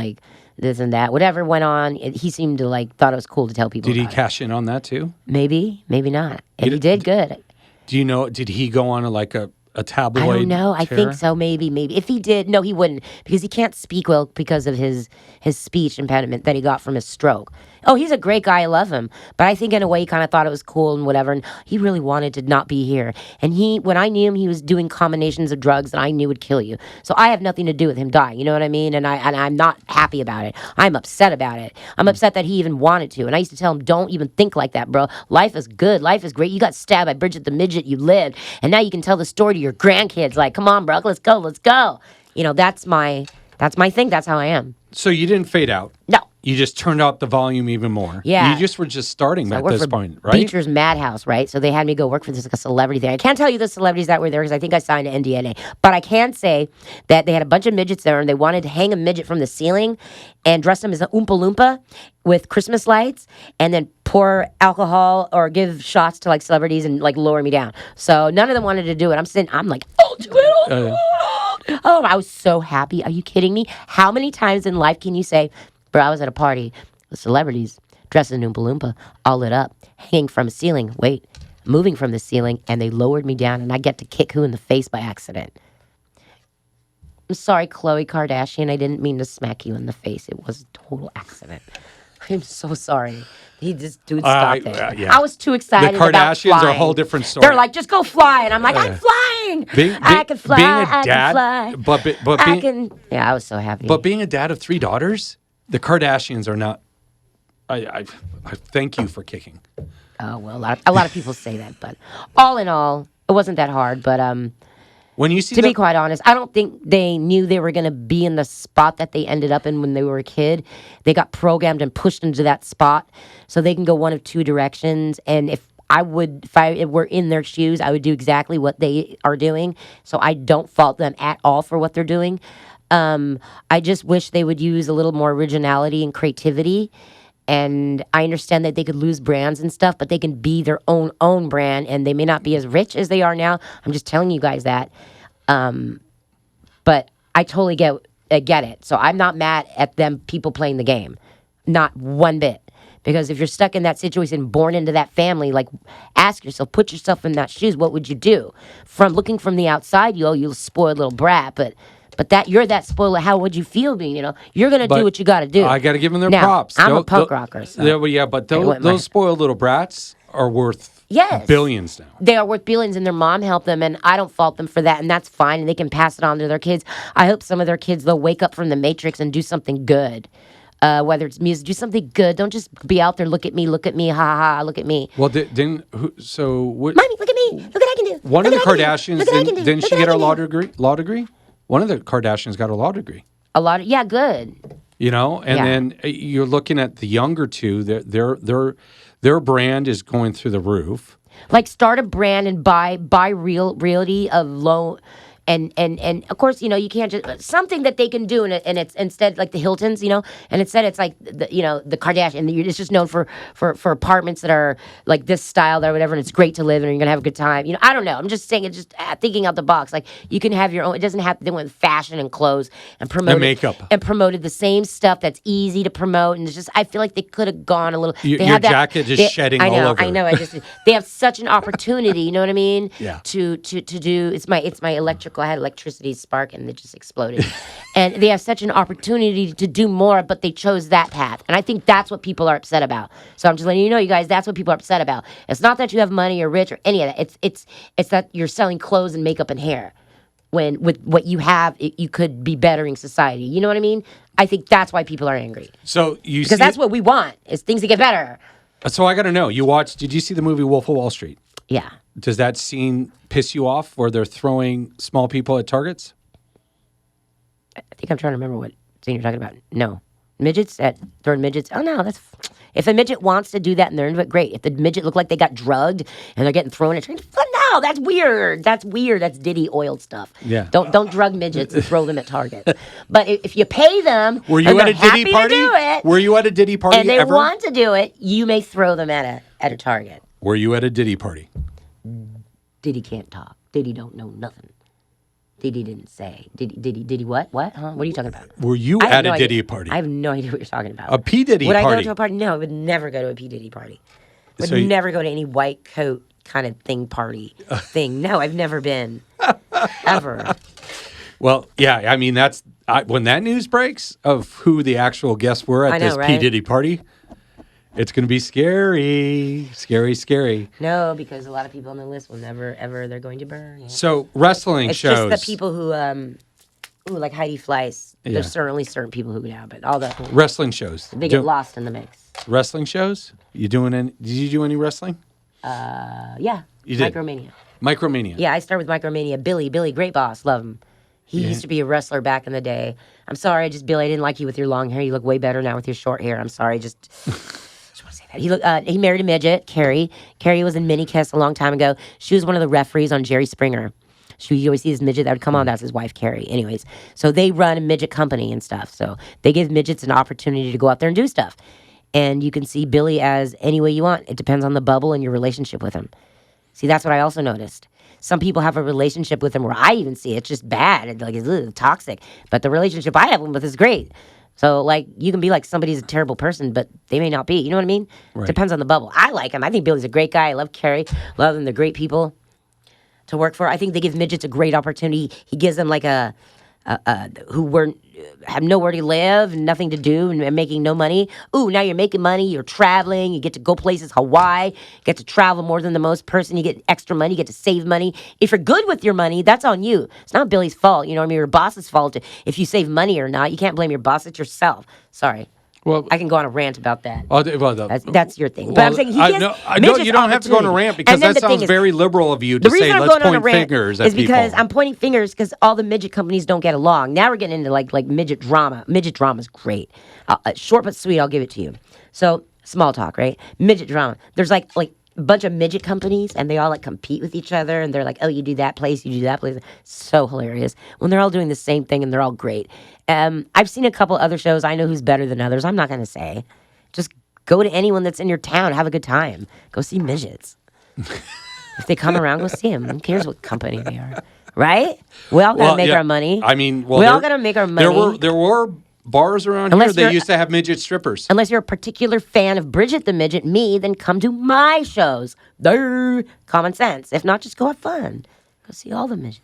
this and that. Whatever went on, he seemed to thought it was cool to tell people. Did he cash in on that too? Maybe not. And he did good. Do you know, did he go on a tabloid? I don't know. I think so. Maybe. If he did, no, he wouldn't, because he can't speak well because of his speech impediment that he got from his stroke. Oh, he's a great guy. I love him. But I think in a way he kind of thought it was cool and whatever. And he really wanted to not be here. And when I knew him, he was doing combinations of drugs that I knew would kill you. So I have nothing to do with him dying. You know what I mean? And I'm not happy about it. I'm upset about it. I'm upset that he even wanted to. And I used to tell him, don't even think like that, bro. Life is good. Life is great. You got stabbed by Bridget the Midget. You lived. And now you can tell the story to your grandkids. Come on, bro. Let's go. That's my thing. That's how I am. So you didn't fade out? No. You just turned up the volume even more. Yeah. You just were just starting at this point, right? Beecher's Madhouse, right? So they had me go work for this a celebrity thing. I can't tell you the celebrities that were there because I think I signed an NDA. But I can say that they had a bunch of midgets there and they wanted to hang a midget from the ceiling and dress them as an Oompa Loompa with Christmas lights and then pour alcohol or give shots to celebrities and lower me down. So none of them wanted to do it. I'm like, I'll do it. Oh, I was so happy. Are you kidding me? How many times in life can you say, bro, I was at a party with celebrities dressed in Oompa Loompa, all lit up, hanging from a ceiling, moving from the ceiling, and they lowered me down, and I get to kick who in the face by accident? I'm sorry, Khloe Kardashian. I didn't mean to smack you in the face. It was a total accident. I'm so sorry. Dude, stop it. Yeah. I was too excited about flying. The Kardashians are a whole different story. They're like, just go fly. And I'm like, I'm flying. I can fly. I can fly. Yeah, I was so happy. But being a dad of 3 daughters, the Kardashians are not. I thank you for kicking. Oh, well, a lot of people say that. But all in all, it wasn't that hard. But when you see to be quite honest, I don't think they knew they were going to be in the spot that they ended up in when they were a kid. They got programmed and pushed into that spot so they can go one of 2 directions. And if I were in their shoes, I would do exactly what they are doing. So I don't fault them at all for what they're doing. I just wish they would use a little more originality and creativity And I understand that they could lose brands and stuff, but they can be their own brand, and they may not be as rich as they are now. I'm just telling you guys that. But I totally get it. So I'm not mad at them people playing the game, not one bit. Because if you're stuck in that situation, born into that family, like, ask yourself, put yourself in that shoes. What would you do? From looking from the outside, you're a spoiled little brat, but that you're that spoiled. How would you feel being? You're gonna do what you got to do. I got to give them their now, props. I'm a punk rocker. So. But those spoiled little brats are worth billions now. They are worth billions, and their mom helped them, and I don't fault them for that, and that's fine, and they can pass it on to their kids. I hope some of their kids, they'll wake up from the Matrix and do something good. Whether it's music, do something good. Don't just be out there, look at me, ha ha ha, look at me. Well, Mommy, look at me, look what I can do. One of the Kardashians, didn't she get her law degree? One of the Kardashians got a law degree. Good. Then you're looking at the younger two. Their brand is going through the roof. Like, start a brand and buy realty of low. And of course, you can't just something that they can do, and it's instead like the Hiltons, and instead it's like the Kardashian. It's just known for apartments that are like this style or whatever, and it's great to live in, and you're gonna have a good time. I don't know. I'm just saying, it's just thinking out the box. Like, you can have your own. It doesn't have to do with fashion and clothes and promote makeup and promoted the same stuff that's easy to promote. And it's just, I feel like they could have gone a little. Your jacket is shedding all over. I know. They have such an opportunity. You know what I mean? Yeah. To do it's my electrical. I had electricity spark and it just exploded. And they have such an opportunity to do more, but they chose that path. And I think that's what people are upset about. So I'm just letting you know, you guys, that's what people are upset about. It's not that you have money or rich or any of that. It's that you're selling clothes and makeup and hair. When with what you have, you could be bettering society. You know what I mean? I think that's why people are angry. So because that's what we want, is things to get better. So I got to know, did you see the movie Wolf of Wall Street? Yeah. Does that scene piss you off where they're throwing small people at targets? I think I'm trying to remember what scene you're talking about. No. Throwing midgets. Oh, no. If a midget wants to do that and they're into it, great. If the midget look like they got drugged and they're getting thrown at trains, no, that's weird. That's Diddy oiled stuff. Yeah. Don't drug midgets and throw them at Target. But if you pay them, were you at a Diddy party? Do it, were you at a Diddy party and they ever? want to do it, you may throw them at a Target. Were you at a Diddy party? Diddy can't talk. Diddy don't know nothing. Diddy didn't say. Diddy what? What? Huh? What are you talking about? Were you at a Diddy party? I have no idea what you're talking about. A P. Diddy party? Would I go to a party? No, I would never go to a P. Diddy party. Would never go to any white coat kind of party thing. No, I've never been. Ever. Well, yeah, I mean, when that news breaks of who the actual guests were at this P. Diddy party, it's going to be scary. Scary, scary. No, because a lot of people on the list will never, ever, they're going to burn. Yeah. So, wrestling shows. It's just the people who, like Heidi Fleiss. Yeah. There's certainly certain people who now, but all the... Wrestling shows. They get lost in the mix. Wrestling shows? Did you do any wrestling? Yeah. You did? MicroMania. Yeah, I started with MicroMania. Billy, great boss. Love him. He used to be a wrestler back in the day. I'm sorry, Billy, I didn't like you with your long hair. You look way better now with your short hair. I'm sorry, just want to say that. He married a midget, Carrie. Carrie was in Mini Kiss a long time ago. She was one of the referees on Jerry Springer. You always see this midget that would come on. That's his wife, Carrie. Anyways, so they run a midget company and stuff. So they give midgets an opportunity to go out there and do stuff. And you can see Billy as any way you want. It depends on the bubble and your relationship with him. See, that's what I also noticed. Some people have a relationship with him where I even see it's just bad. It's toxic. But the relationship I have with him is great. So, you can be like somebody's a terrible person, but they may not be. You know what I mean? Right. Depends on the bubble. I like him. I think Billy's a great guy. I love Carrie. Love them. They're great people to work for. I think they give midgets a great opportunity. He gives them who have nowhere to live and nothing to do and making no money. Ooh, now you're making money. You're traveling. You get to go places, Hawaii. You get to travel more than the most person. You get extra money. You get to save money. If you're good with your money, that's on you. It's not Billy's fault. You know what I mean? Your boss's fault if you save money or not. You can't blame your boss. It's yourself. Sorry. Well, I can go on a rant about that. That's your thing. Well, but I'm saying you don't have to go on a rant because that sounds very liberal of you to say let's point fingers at people. Is because I'm pointing fingers because all the midget companies don't get along. Now we're getting into like midget drama. Midget drama is great. Short but sweet, I'll give it to you. So, small talk, right? Midget drama. There's like a bunch of midget companies and they all compete with each other and they're like, oh, you do that place, you do that place. So hilarious when they're all doing the same thing and they're all great. I've seen a couple other shows. I know who's better than others. I'm not going to say. Just go to anyone that's in your town. Have a good time. Go see midgets. If they come around, go see them. Who cares what company they are? Right? We all gotta make our money. I mean, we all gotta make our money. There were bars around here that used to have midget strippers. Unless you're a particular fan of Bridget the Midget, me, then come to my shows. There, common sense. If not, just go have fun. Go see all the midgets.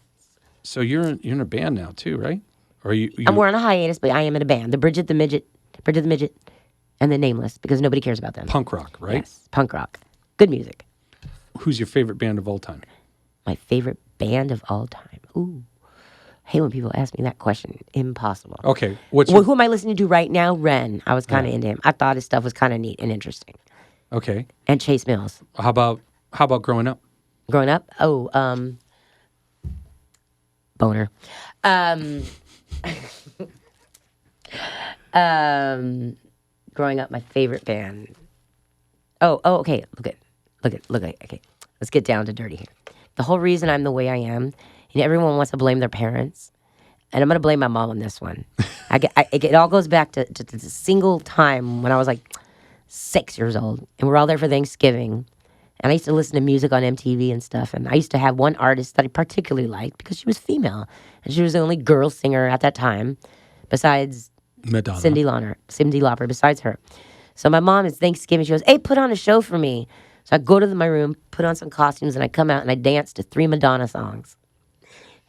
So you're in a band now too, right? Or we're on a hiatus, but I am in a band. The Bridget the Midget, and the Nameless, because nobody cares about them. Punk rock, right? Yes, punk rock. Good music. Who's your favorite band of all time? My favorite band of all time. Ooh. I hate when people ask me that question. Impossible. Okay. Who am I listening to right now? Ren. I was kind of into him. I thought his stuff was kind of neat and interesting. Okay. And Chase Mills. How about growing up? Growing up? Oh, boner. Growing up, my favorite band. Oh, okay. Look at. Okay, let's get down to dirty here. The whole reason I'm the way I am, everyone wants to blame their parents, and I'm gonna blame my mom on this one. It all goes back to the single time when I was like 6 years old, and we're all there for Thanksgiving. And I used to listen to music on MTV and stuff. And I used to have one artist that I particularly liked because she was female. And she was the only girl singer at that time besides Madonna. Cyndi Lauper, besides her. So my mom, it's Thanksgiving. She goes, hey, put on a show for me. So I go to my room, put on some costumes, and I come out and I dance to 3 Madonna songs.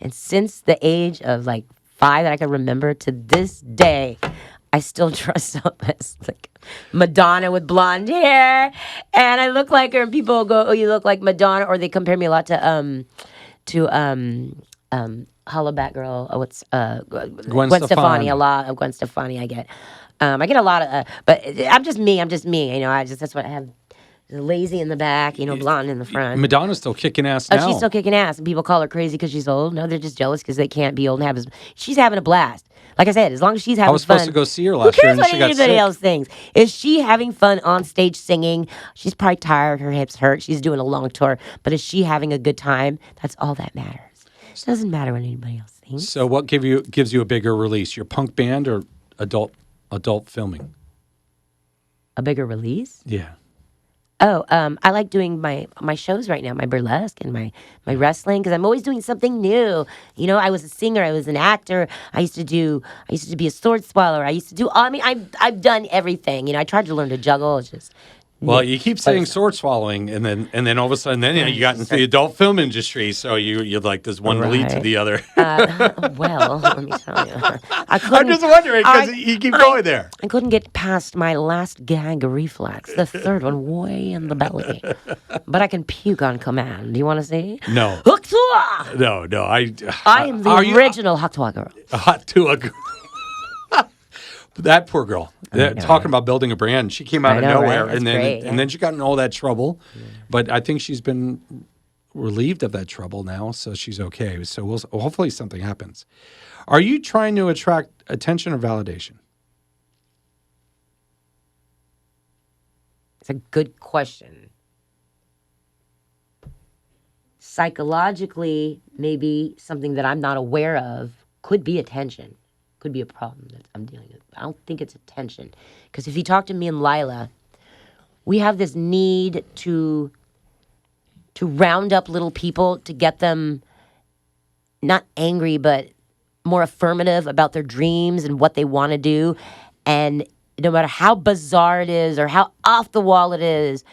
And since the age of like 5 that I can remember to this day, I still dress up as like Madonna with blonde hair, and I look like her. And people go, "Oh, you look like Madonna," or they compare me a lot to Holla Back Girl. What's Gwen Stefani? A lot of Gwen Stefani. I get a lot of, but I'm just me. That's what I have. Lazy in the back, blonde in the front. Madonna's still kicking ass now. Oh, she's still kicking ass, and people call her crazy because she's old. No, they're just jealous because they can't be old and have. She's having a blast. Like I said, as long as she's having fun. I was supposed to go see her last year, and she got sick. Who cares what anybody else thinks? Is she having fun on stage singing? She's probably tired. Her hips hurt. She's doing a long tour. But is she having a good time? That's all that matters. It doesn't matter what anybody else thinks. So what gives you a bigger release? Your punk band or adult filming? A bigger release? Yeah. Oh, I like doing my shows right now, my burlesque and my wrestling, because I'm always doing something new. I was a singer, I was an actor. I used to be a sword swallower. I've done everything. I tried to learn to juggle. It's just. Well, you keep saying sword swallowing, and then all of a sudden, you got into the adult film industry. So you're like, there's one lead to the other. Well, let me tell you, I'm just wondering because you keep going there. I couldn't get past my last gag reflex, the third one way in the belly, but I can puke on command. Do you want to see? No. Haktua! No. I am the original Haktua girl. Haktua girl. That poor girl. Talking about building a brand, she came out of nowhere, right? and then she got in all that trouble. Yeah. But I think she's been relieved of that trouble now, so she's okay. So hopefully something happens. Are you trying to attract attention or validation? It's a good question. Psychologically, maybe something that I'm not aware of could be attention. Could be a problem that I'm dealing with. I don't think it's attention. Because if you talk to me and Lila, we have this need to round up little people to get them not angry, but more affirmative about their dreams and what they want to do. And no matter how bizarre it is or how off the wall it is,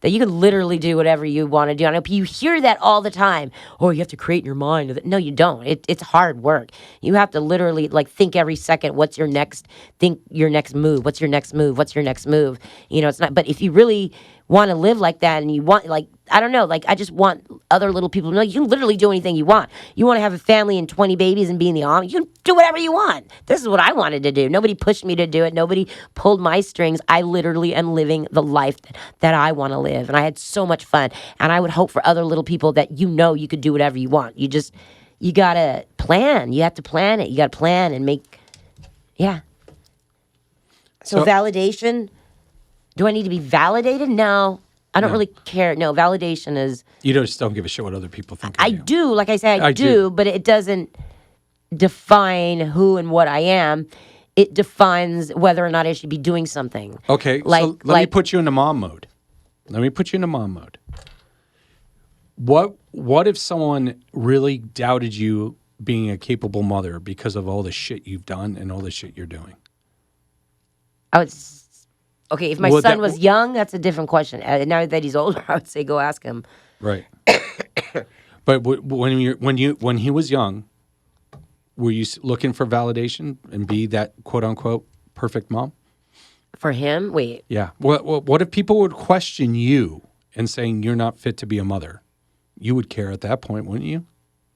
that you can literally do whatever you want to do. I know you hear that all the time. Oh, you have to create in your mind. No, you don't. It's hard work. You have to literally think every second. What's your next? Think your next move. What's your next move? What's your next move? It's not. But if you really want to live like that, and you want I don't know, I just want other little people to know you can literally do anything you want. You want to have a family and 20 babies and be in the army, you can do whatever you want. This is what I wanted to do. Nobody pushed me to do it. Nobody pulled my strings. I literally am living the life that I want to live. And I had so much fun. And I would hope for other little people that you could do whatever you want. You got to plan. You have to plan it. You got to plan and make, yeah. So validation, do I need to be validated? No. I don't really care. No, validation is... You just don't give a shit what other people think of I you. do. Like I said, I do, but it doesn't define who and what I am. it defines whether or not I should be doing something. Okay, so let me put you into mom mode. What if someone really doubted you being a capable mother because of all the shit you've done and all the shit you're doing? Okay, if my son was young, that's a different question. Now that he's older, I would say go ask him. Right. But when he was young, were you looking for validation and be that quote unquote perfect mom? For him, wait. Yeah. What if people would question you and saying you're not fit to be a mother? You would care at that point, wouldn't you?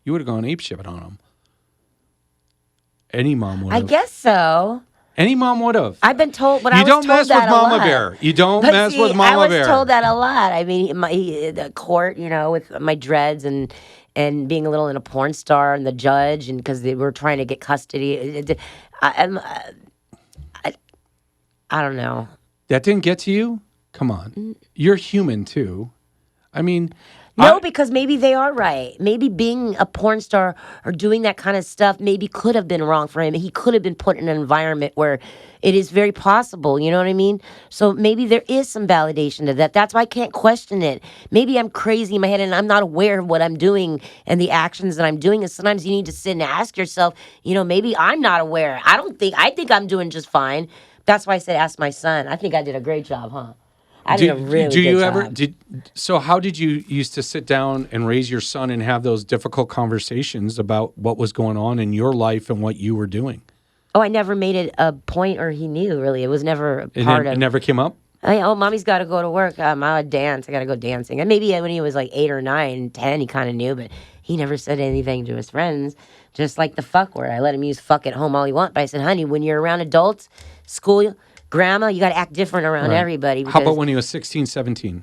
You would have gone apeshit on them. Any mom would have. I guess so. Any mom would have. I've been told, but you I was don't told mess that with a Mama lot. Bear. You don't mess with Mama Bear. I was told that a lot. I mean, the court, with my dreads and being a little in a porn star and the judge, and because they were trying to get custody. I don't know. That didn't get to you? Come on. You're human too. I mean, no, because maybe they are right. Maybe being a porn star or doing that kind of stuff maybe could have been wrong for him. He could have been put in an environment where it is very possible. You know what I mean? So maybe there is some validation to that. That's why I can't question it. Maybe I'm crazy in my head and I'm not aware of what I'm doing and the actions that I'm doing. And sometimes you need to sit and ask yourself, maybe I'm not aware. I think I'm doing just fine. That's why I said ask my son. I think I did a great job, huh? I did a really good job. So how did you used to sit down and raise your son and have those difficult conversations about what was going on in your life and what you were doing? Oh, I never made it a point, or he knew, really. It was never a part of... It never came up? Mommy's got to go to work. I dance. I got to go dancing. And maybe when he was like 8 or 9, 10, he kind of knew, but he never said anything to his friends. Just like the fuck word. I let him use fuck at home all he wants, but I said, honey, when you're around adults, school... Grandma, you got to act different around everybody. How about when he was 16, 17?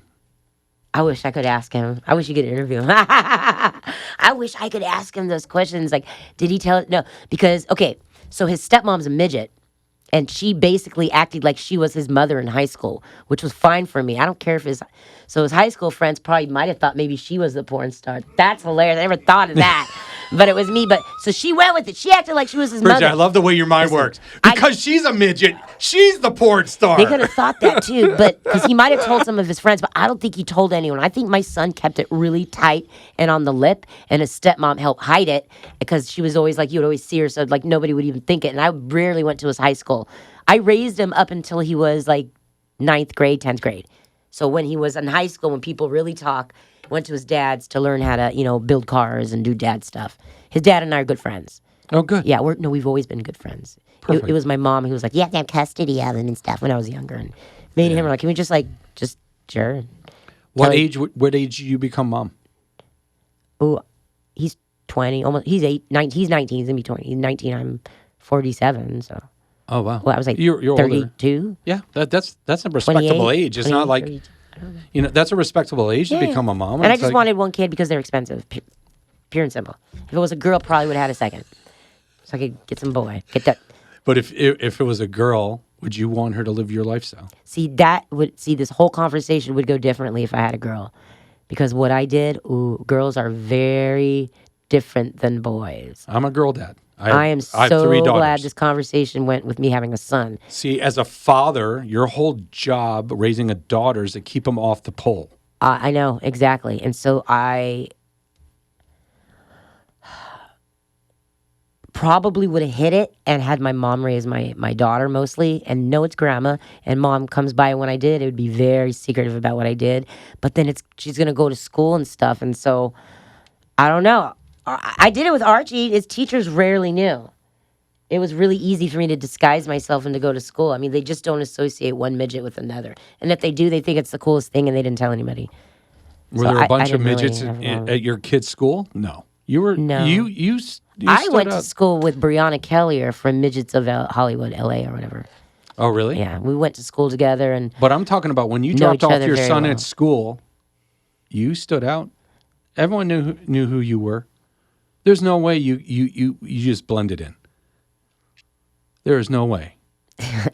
I wish I could ask him. I wish you could interview him. I wish I could ask him those questions. Like, did he tell it? No, because, okay, so his stepmom's a midget. And she basically acted like she was his mother in high school, which was fine for me. I don't care if his high school friends probably might have thought maybe she was the porn star. That's hilarious. I never thought of that. But it was me. So she went with it. She acted like she was his Bridget, mother. I love the way your mind works. Because she's a midget, she's the porn star. They could have thought that too, but because he might have told some of his friends, but I don't think he told anyone. I think my son kept it really tight and on the lip, and his stepmom helped hide it because she was always like, you would always see her, so like nobody would even think it. And I rarely went to his high school. I raised him up until he was like 9th grade, 10th grade. So when he was in high school, when people really talk, went to his dad's to learn how to, build cars and do dad stuff. His dad and I are good friends. Oh, good. Yeah, we've always been good friends. It was my mom who was like, you have to have custody of him and stuff when I was younger. And me and him were like, can we just sure. What age did you become mom? Oh, he's 20, almost, he's 19, he's 19, he's going to be 20. He's 19, I'm 47, so. Oh, wow. Well, I was like you're 32. Older. Yeah, that's a respectable age. It's not like, that's a respectable age to become a mom. And I just wanted one kid because they're expensive, pure and simple. If it was a girl, probably would have had a second. So I could get some boy. Get that. But if it was a girl, would you want her to live your lifestyle? This whole conversation would go differently if I had a girl. Because what I did, girls are very different than boys. I'm a girl dad. I am so glad this conversation went with me having a son. See, as a father, your whole job raising a daughter is to keep them off the pole. I know, exactly. And so I probably would have hit it and had my mom raise my daughter mostly and know it's grandma, and mom comes by when I did. It would be very secretive about what I did. But then she's going to go to school and stuff. And so I don't know. I did it with Archie. His teachers rarely knew. It was really easy for me to disguise myself and to go to school. I mean, they just don't associate one midget with another. And if they do, they think it's the coolest thing and they didn't tell anybody. Were there a bunch of midgets at your kid's school? No. You were no. You I went to school with Brianna Kellier from Midgets of Hollywood, LA or whatever. Oh, really? Yeah, we went to school together. But I'm talking about when you dropped off your son at school, you stood out. Everyone knew who you were. There's no way you just blended in. There is no way.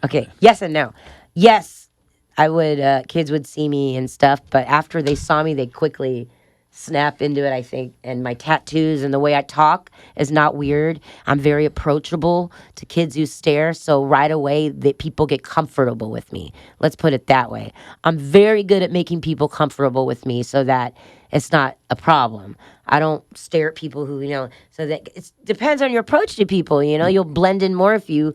Okay, yes and no. Yes, I would. Kids would see me and stuff, but after they saw me, they quickly snap into it, I think. And my tattoos and the way I talk is not weird. I'm very approachable to kids who stare. So right away, people get comfortable with me. Let's put it that way. I'm very good at making people comfortable with me so that it's not a problem. I don't stare at people who, so that it depends on your approach to people. You'll blend in more if you...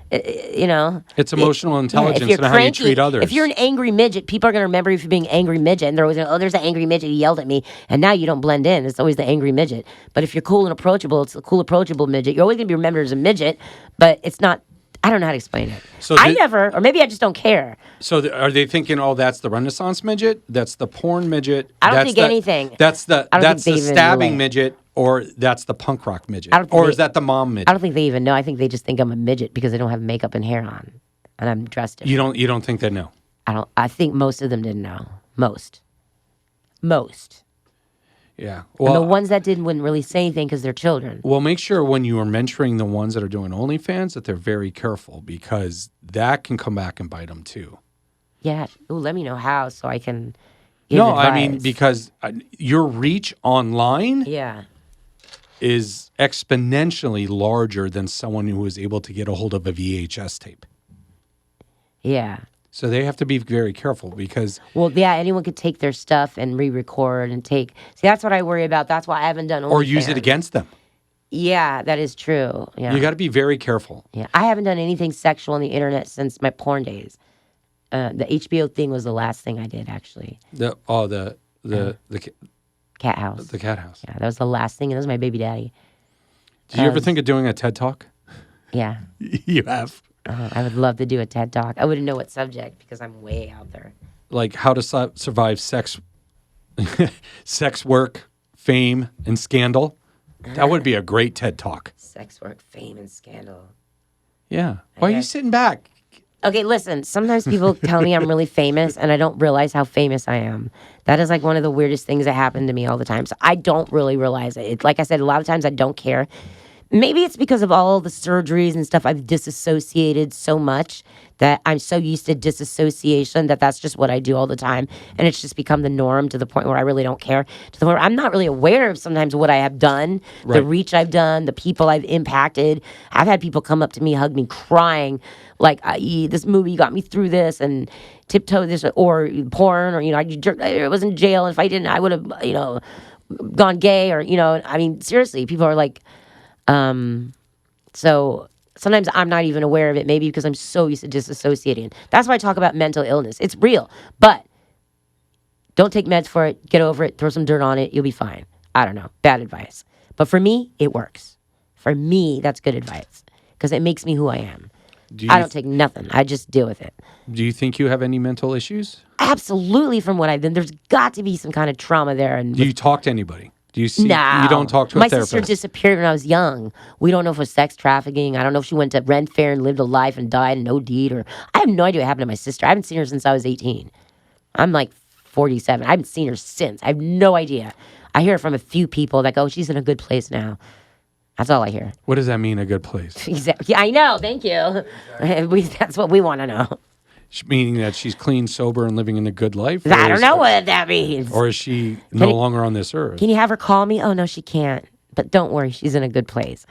It's emotional intelligence and how you treat others. If you're an angry midget, people are going to remember you for being angry midget, and they're always going, oh, there's an angry midget who yelled at me, and now you don't blend in. It's always the angry midget. But if you're cool and approachable, it's the cool, approachable midget. You're always going to be remembered as a midget, but it's not. I don't know how to explain it. I never, or maybe I just don't care. So are they thinking, oh, that's the Renaissance midget? That's the porn midget? I don't think anything. That's the stabbing midget, or that's the punk rock midget? Is that the mom midget? I don't think they even know. I think they just think I'm a midget because they don't have makeup and hair on, and I'm dressed different. You don't think they know? I think most of them didn't know. Most. Yeah. Well, and the ones that didn't wouldn't really say anything because they're children. Well, make sure when you are mentoring the ones that are doing OnlyFans that they're very careful because that can come back and bite them too. Yeah. Ooh, let me know how so I can give advice. I mean, because your reach online is exponentially larger than someone who is able to get a hold of a VHS tape. Yeah. So they have to be very careful because... Well, yeah, anyone could take their stuff and re-record and take... See, that's what I worry about. That's why I haven't done OnlyFans. Or use it against them. Yeah, that is true. Yeah. You got to be very careful. Yeah, I haven't done anything sexual on the internet since my porn days. The HBO thing was the last thing I did, actually. The Cat House. The Cat House. Yeah, that was the last thing, and that was my baby daddy. Did you ever think of doing a TED Talk? Yeah. You have? I would love to do a TED Talk. I wouldn't know what subject because I'm way out there. Like how to survive sex work, fame, and scandal. That would be a great TED Talk. Sex work, fame, and scandal. Yeah. Why are you sitting back? Okay, listen. Sometimes people tell me I'm really famous, and I don't realize how famous I am. That is like one of the weirdest things that happen to me all the time. So I don't really realize it. It's like I said, a lot of times I don't care. Maybe it's because of all the surgeries and stuff. I've disassociated so much that I'm so used to disassociation that's just what I do all the time. And it's just become the norm to the point where I really don't care. To the point where I'm not really aware of sometimes what I have done, the reach I've done, the people I've impacted. I've had people come up to me, hug me, crying, like, this movie got me through this, and tiptoe this, or porn, or, I was in jail. And if I didn't, I would have, gone gay, or, I mean, seriously, people are like... So sometimes I'm not even aware of it, maybe because I'm so used to disassociating. That's why I talk about mental illness. It's real, but don't take meds for it. Get over it. Throw some dirt on it. You'll be fine. I don't know. Bad advice. But for me, it works. For me, that's good advice because it makes me who I am. I don't take nothing. I just deal with it. Do you think you have any mental issues? Absolutely. From what I've been, there's got to be some kind of trauma there. And do you talk to anybody? Do you see? No. You don't talk to a therapist? My sister disappeared when I was young. We don't know if it was sex trafficking. I don't know if she went to Ren Fair and lived a life and died and OD'd, or I have no idea what happened to my sister. I haven't seen her since I was 18. I'm like 47. I haven't seen her since. I have no idea. I hear from a few people that go, she's in a good place now. That's all I hear. What does that mean, a good place? Exactly. Yeah, I know. Thank you. That's what we want to know. Meaning that she's clean, sober, and living in a good life? I don't know what that means. Or is she no longer on this earth? Can you have her call me? Oh, no, she can't. But don't worry, she's in a good place.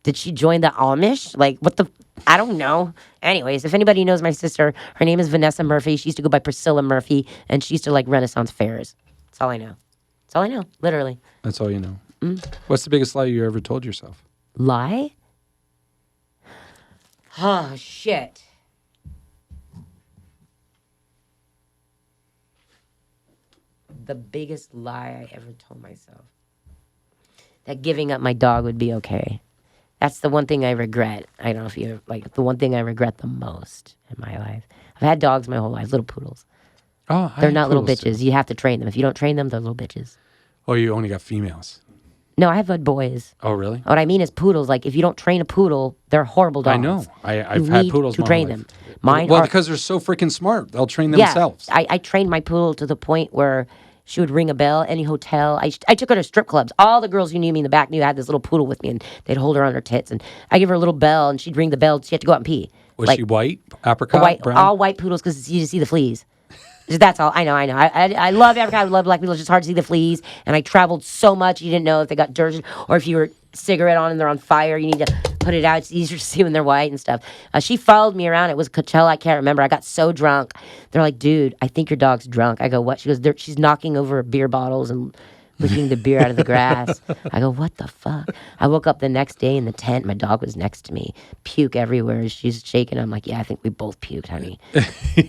Did she join the Amish? Like, what the... I don't know. Anyways, if anybody knows my sister, her name is Vanessa Murphy. She used to go by Priscilla Murphy, and she used to like Renaissance fairs. That's all I know. That's all I know, literally. That's all you know. What's the biggest lie you ever told yourself? Lie? Oh, shit. The biggest lie I ever told myself. That giving up my dog would be okay. That's the one thing I regret. I don't know if you the one thing I regret the most in my life. I've had dogs my whole life, little poodles. Oh, they're not little bitches. You have to train them. If you don't train them, they're little bitches. Oh, you only got females. No, I've had boys. Oh, really? What I mean is poodles. Like, if you don't train a poodle, they're horrible dogs. I know. I've had poodles to my train whole life. them. Mine because they're so freaking smart. They'll train themselves. Yeah, I trained my poodle to the point where she would ring a bell, any hotel. I took her to strip clubs. All the girls who knew me in the back knew I had this little poodle with me, and they'd hold her on her tits. And I give her a little bell, and she'd ring the bell. She had to go out and pee. Was she white? Apricot? White, brown? all white poodles because it's easy to see the fleas. That's all. I know. I love Africa. I love black people. It's just hard to see the fleas. And I traveled so much. You didn't know if they got dirt or if you were cigarette on and they're on fire. You need to put it out. It's easier to see when they're white and stuff. She followed me around. It was Coachella. I can't remember. I got so drunk. They're like, dude, I think your dog's drunk. I go, what? She goes, she's knocking over beer bottles and licking the beer out of the grass. I go, what the fuck? I woke up the next day in the tent. My dog was next to me. Puke everywhere. She's shaking. I'm like, yeah, I think we both puked, honey.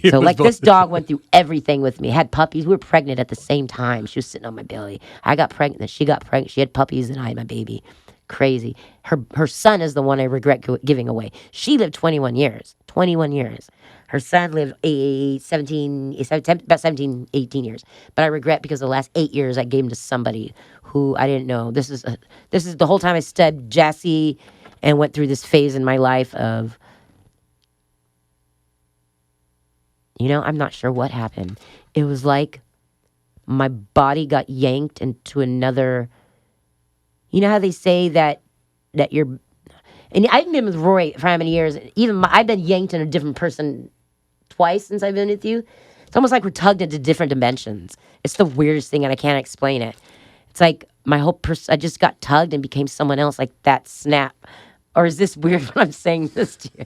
So like this dog went through everything with me. Had puppies. We were pregnant at the same time. She was sitting on my belly. I got pregnant. Then she got pregnant. She had puppies and I had my baby. Crazy. Her son is the one I regret giving away. She lived 21 years. 21 years. Her son lived about 17, 18 years. But I regret because the last 8 years I gave him to somebody who I didn't know. This is the whole time I studied Jassy and went through this phase in my life of, I'm not sure what happened. It was like my body got yanked into another. You know how they say that you're, and I've been with Roy for how many years? I've been yanked in a different person twice since I've been with you. It's almost like we're tugged into different dimensions. It's the weirdest thing, and I can't explain it. It's like my whole I just got tugged and became someone else, like that snap. Or is this weird when I'm saying this to you?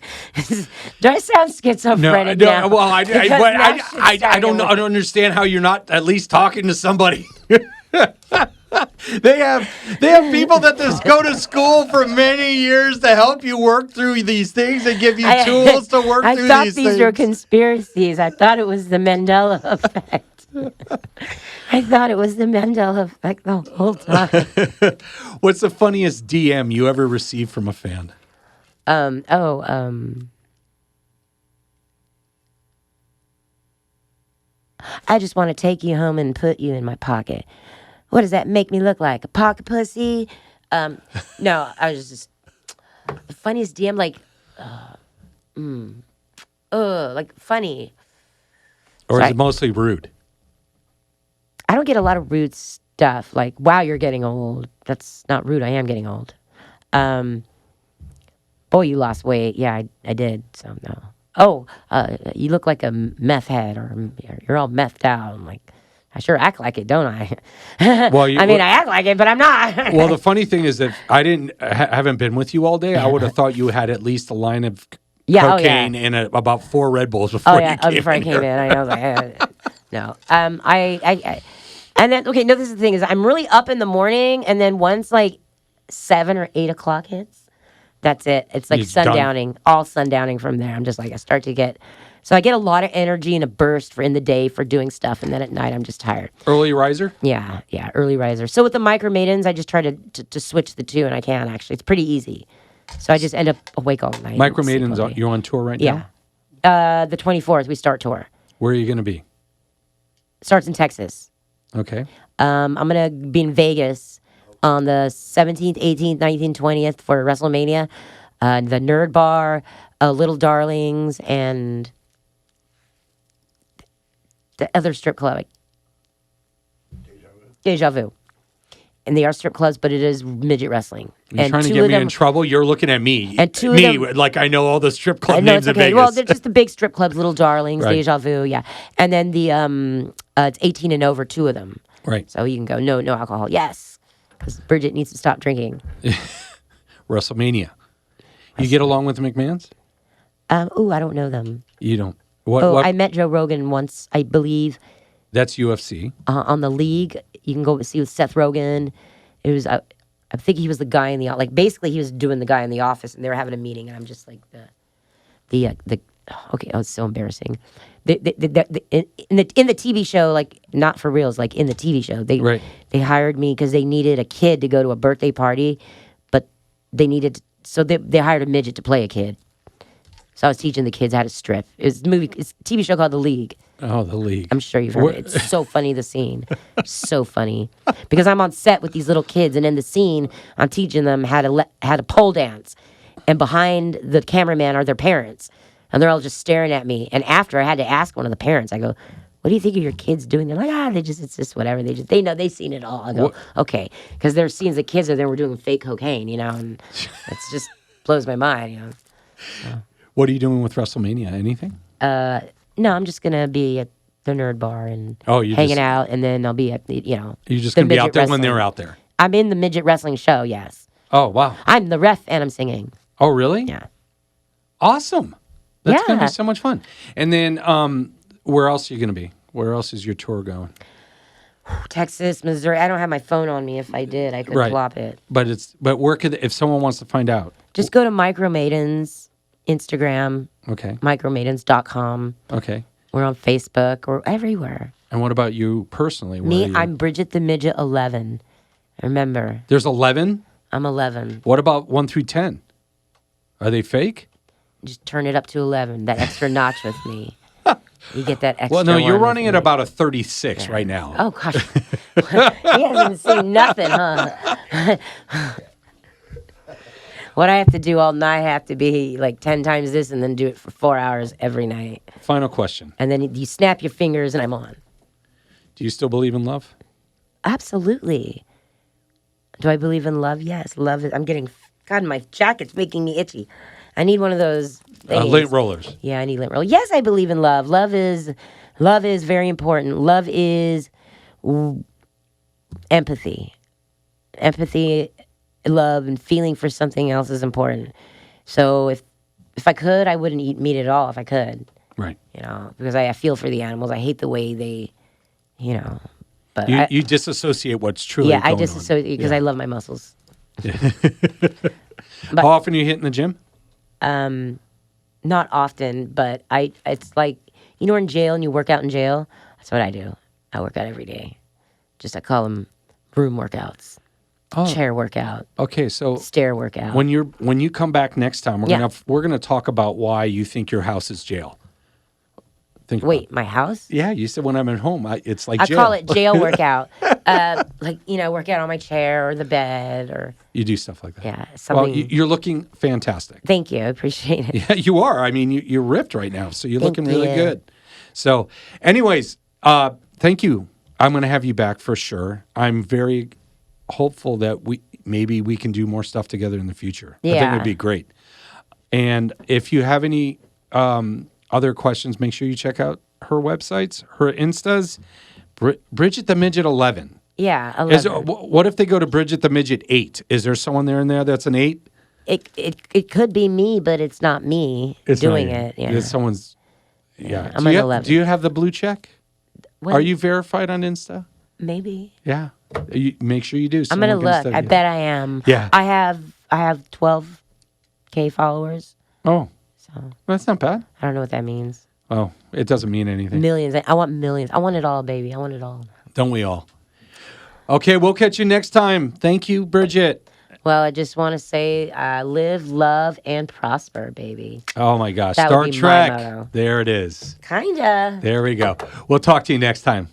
Do I sound schizophrenic now? Well, I don't understand how you're not at least talking to somebody. They have people that just go to school for many years to help you work through these things and give you tools to work through these things. I thought these were conspiracies. I thought it was the Mandela effect. I thought it was the Mandela effect the whole time. What's the funniest DM you ever received from a fan? I just want to take you home and put you in my pocket. What does that make me look like? A pocket pussy? No, I was just the funniest DM, like funny. Or is it mostly rude? I don't get a lot of rude stuff. Like, wow, you're getting old. That's not rude. I am getting old. Boy, you lost weight. Yeah, I did. So no. Oh, you look like a meth head, or you're all methed out. I'm like, I sure act like it, don't I? Well, I act like it, but I'm not. Well, the funny thing is that I haven't been with you all day. I would have thought you had at least a line of cocaine and about 4 Red Bulls before you came before I came in. I was like, no. And then, okay, no, this is the thing, is I'm really up in the morning, and then once, like, 7 or 8 o'clock hits, that's it. It's like sundowning, all sundowning from there. I'm just like, so I get a lot of energy and a burst in the day for doing stuff, and then at night I'm just tired. Early riser? Yeah, early riser. So with the MicroMaidens, I just try to switch the two, and I can, actually. It's pretty easy. So I just end up awake all night. MicroMaidens, you're on tour right now? Yeah. The 24th, we start tour. Where are you going to be? Starts in Texas. Okay. I'm going to be in Vegas on the 17th, 18th, 19th, 20th for WrestleMania. The Nerd Bar, Little Darlings, and the other strip club. Deja Vu. And they are strip clubs, but it is midget wrestling. You're trying to get me in trouble? You're looking at me. And two of them, like I know all the strip club names in Vegas. Well, they're just the big strip clubs, Little Darlings, right. Deja Vu, yeah. And then the it's 18 and over, 2 of them. Right. So you can go, no alcohol. Yes. Because Bridget needs to stop drinking. WrestleMania. You get along with the McMahons? I don't know them. You don't? What? I met Joe Rogan once, I believe. That's UFC. On the League. You can go see with Seth Rogen. It was, I think he was the guy in the, like, basically he was doing the guy in the office, and they were having a meeting, and I'm just like, it's so embarrassing. In the TV show, like, not for reals, like in the TV show, they hired me because they needed a kid to go to a birthday party, but they hired a midget to play a kid. So I was teaching the kids how to strip. It's a TV show called The League. Oh, The League. I'm sure you've heard it. It's so funny, the scene. So funny. Because I'm on set with these little kids, and in the scene, I'm teaching them how to pole dance. And behind the cameraman are their parents. And they're all just staring at me. And after, I had to ask one of the parents, I go, what do you think of your kids doing? They're like, it's just whatever. They know, they've seen it all. I go, okay. Because there's scenes the kids are there, we're doing fake cocaine, and it's just blows my mind, So. What are you doing with WrestleMania? Anything? No, I'm just going to be at the nerd bar and Oh, you hanging just- out, and then I'll be at You're just the going to be out midget there when wrestling. they're out there. I'm in the midget wrestling show. Yes, Oh, wow. I'm the ref and I'm singing. Oh, really? Yeah. Awesome. That's going to Yeah. be so much fun. And then where else are you going to be? Where else is your tour going? Texas, Missouri. I don't have my phone on me. If I did, I could Right. plop it. But where could, if someone wants to find out? Just go to MicroMaidens, Instagram, Okay. micromaidens.com. Okay. We're on Facebook. We're everywhere. And what about you personally? Where are Me, you? I'm Bridget the Midget 11. Remember, There's 11? I'm 11. What about 1 through 10? Are they fake? Just turn it up to 11. That extra notch with me. You get that extra Well, no, you're one running with at me. about a 36 right now. Oh, gosh. He hasn't seen nothing, huh? What I have to do all night, I have to be like 10 times this and then do it for 4 hours every night. Final question. And then you snap your fingers and I'm on. Do you still believe in love? Absolutely. Do I believe in love? Yes. Love is. I'm getting. God, my jacket's making me itchy. I need one of those things. Lint rollers. Yeah, I need lint roll. Yes, I believe in love. Love is very important. Love is empathy. Empathy, love, and feeling for something else is important. So if I could, I wouldn't eat meat at all if I could. Right. Because I feel for the animals. I hate the way they, But You disassociate what's truly yeah, I going disassociate because on. I love my muscles. How often are you hitting the gym? Not often, but it's like, you're in jail and you work out in jail. That's what I do. I work out every day. I call them room workouts, chair workout, Okay, so stair workout. when you come back next time, Yeah. we're gonna talk about why you think your house is jail. Think about Wait, my house? it. Yeah, you said when I'm at home, it's like I jail. call it jail workout. Work out on my chair or the bed or, You do stuff like that. yeah, Well, something. you're looking fantastic. Thank you. I appreciate it. Yeah, you are. I mean, you're ripped right now, so you're Thank looking really you. good. So, anyways, thank you. I'm going to have you back for sure. I'm very hopeful that maybe we can do more stuff together in the future. I think it Yeah. would be great. And if you have any other questions, make sure you check out her websites, her Instas, Bridget the Midget 11. Yeah, 11. What if they go to Bridget the Midget 8? Is there someone there in there that's an 8? It could be me, but it's not me It's not doing you. it. Yeah. It's someone's. Yeah. I'm do, an you 11. do you have the blue check? Well, Are you verified on Insta? Maybe. Yeah. Make sure you do. I'm gonna Someone can look. study I it. bet I am. Yeah. I have 12K followers. Oh, So that's not bad. I don't know what that means. Oh, it doesn't mean anything. Millions. I want millions. I want it all, baby. I want it all. Don't we all? Okay, we'll catch you next time. Thank you, Bridget. Well, I just want to say, live, love, and prosper, baby. Oh my gosh, That would Star be my Trek. motto. There it is. Kinda. There we go. We'll talk to you next time.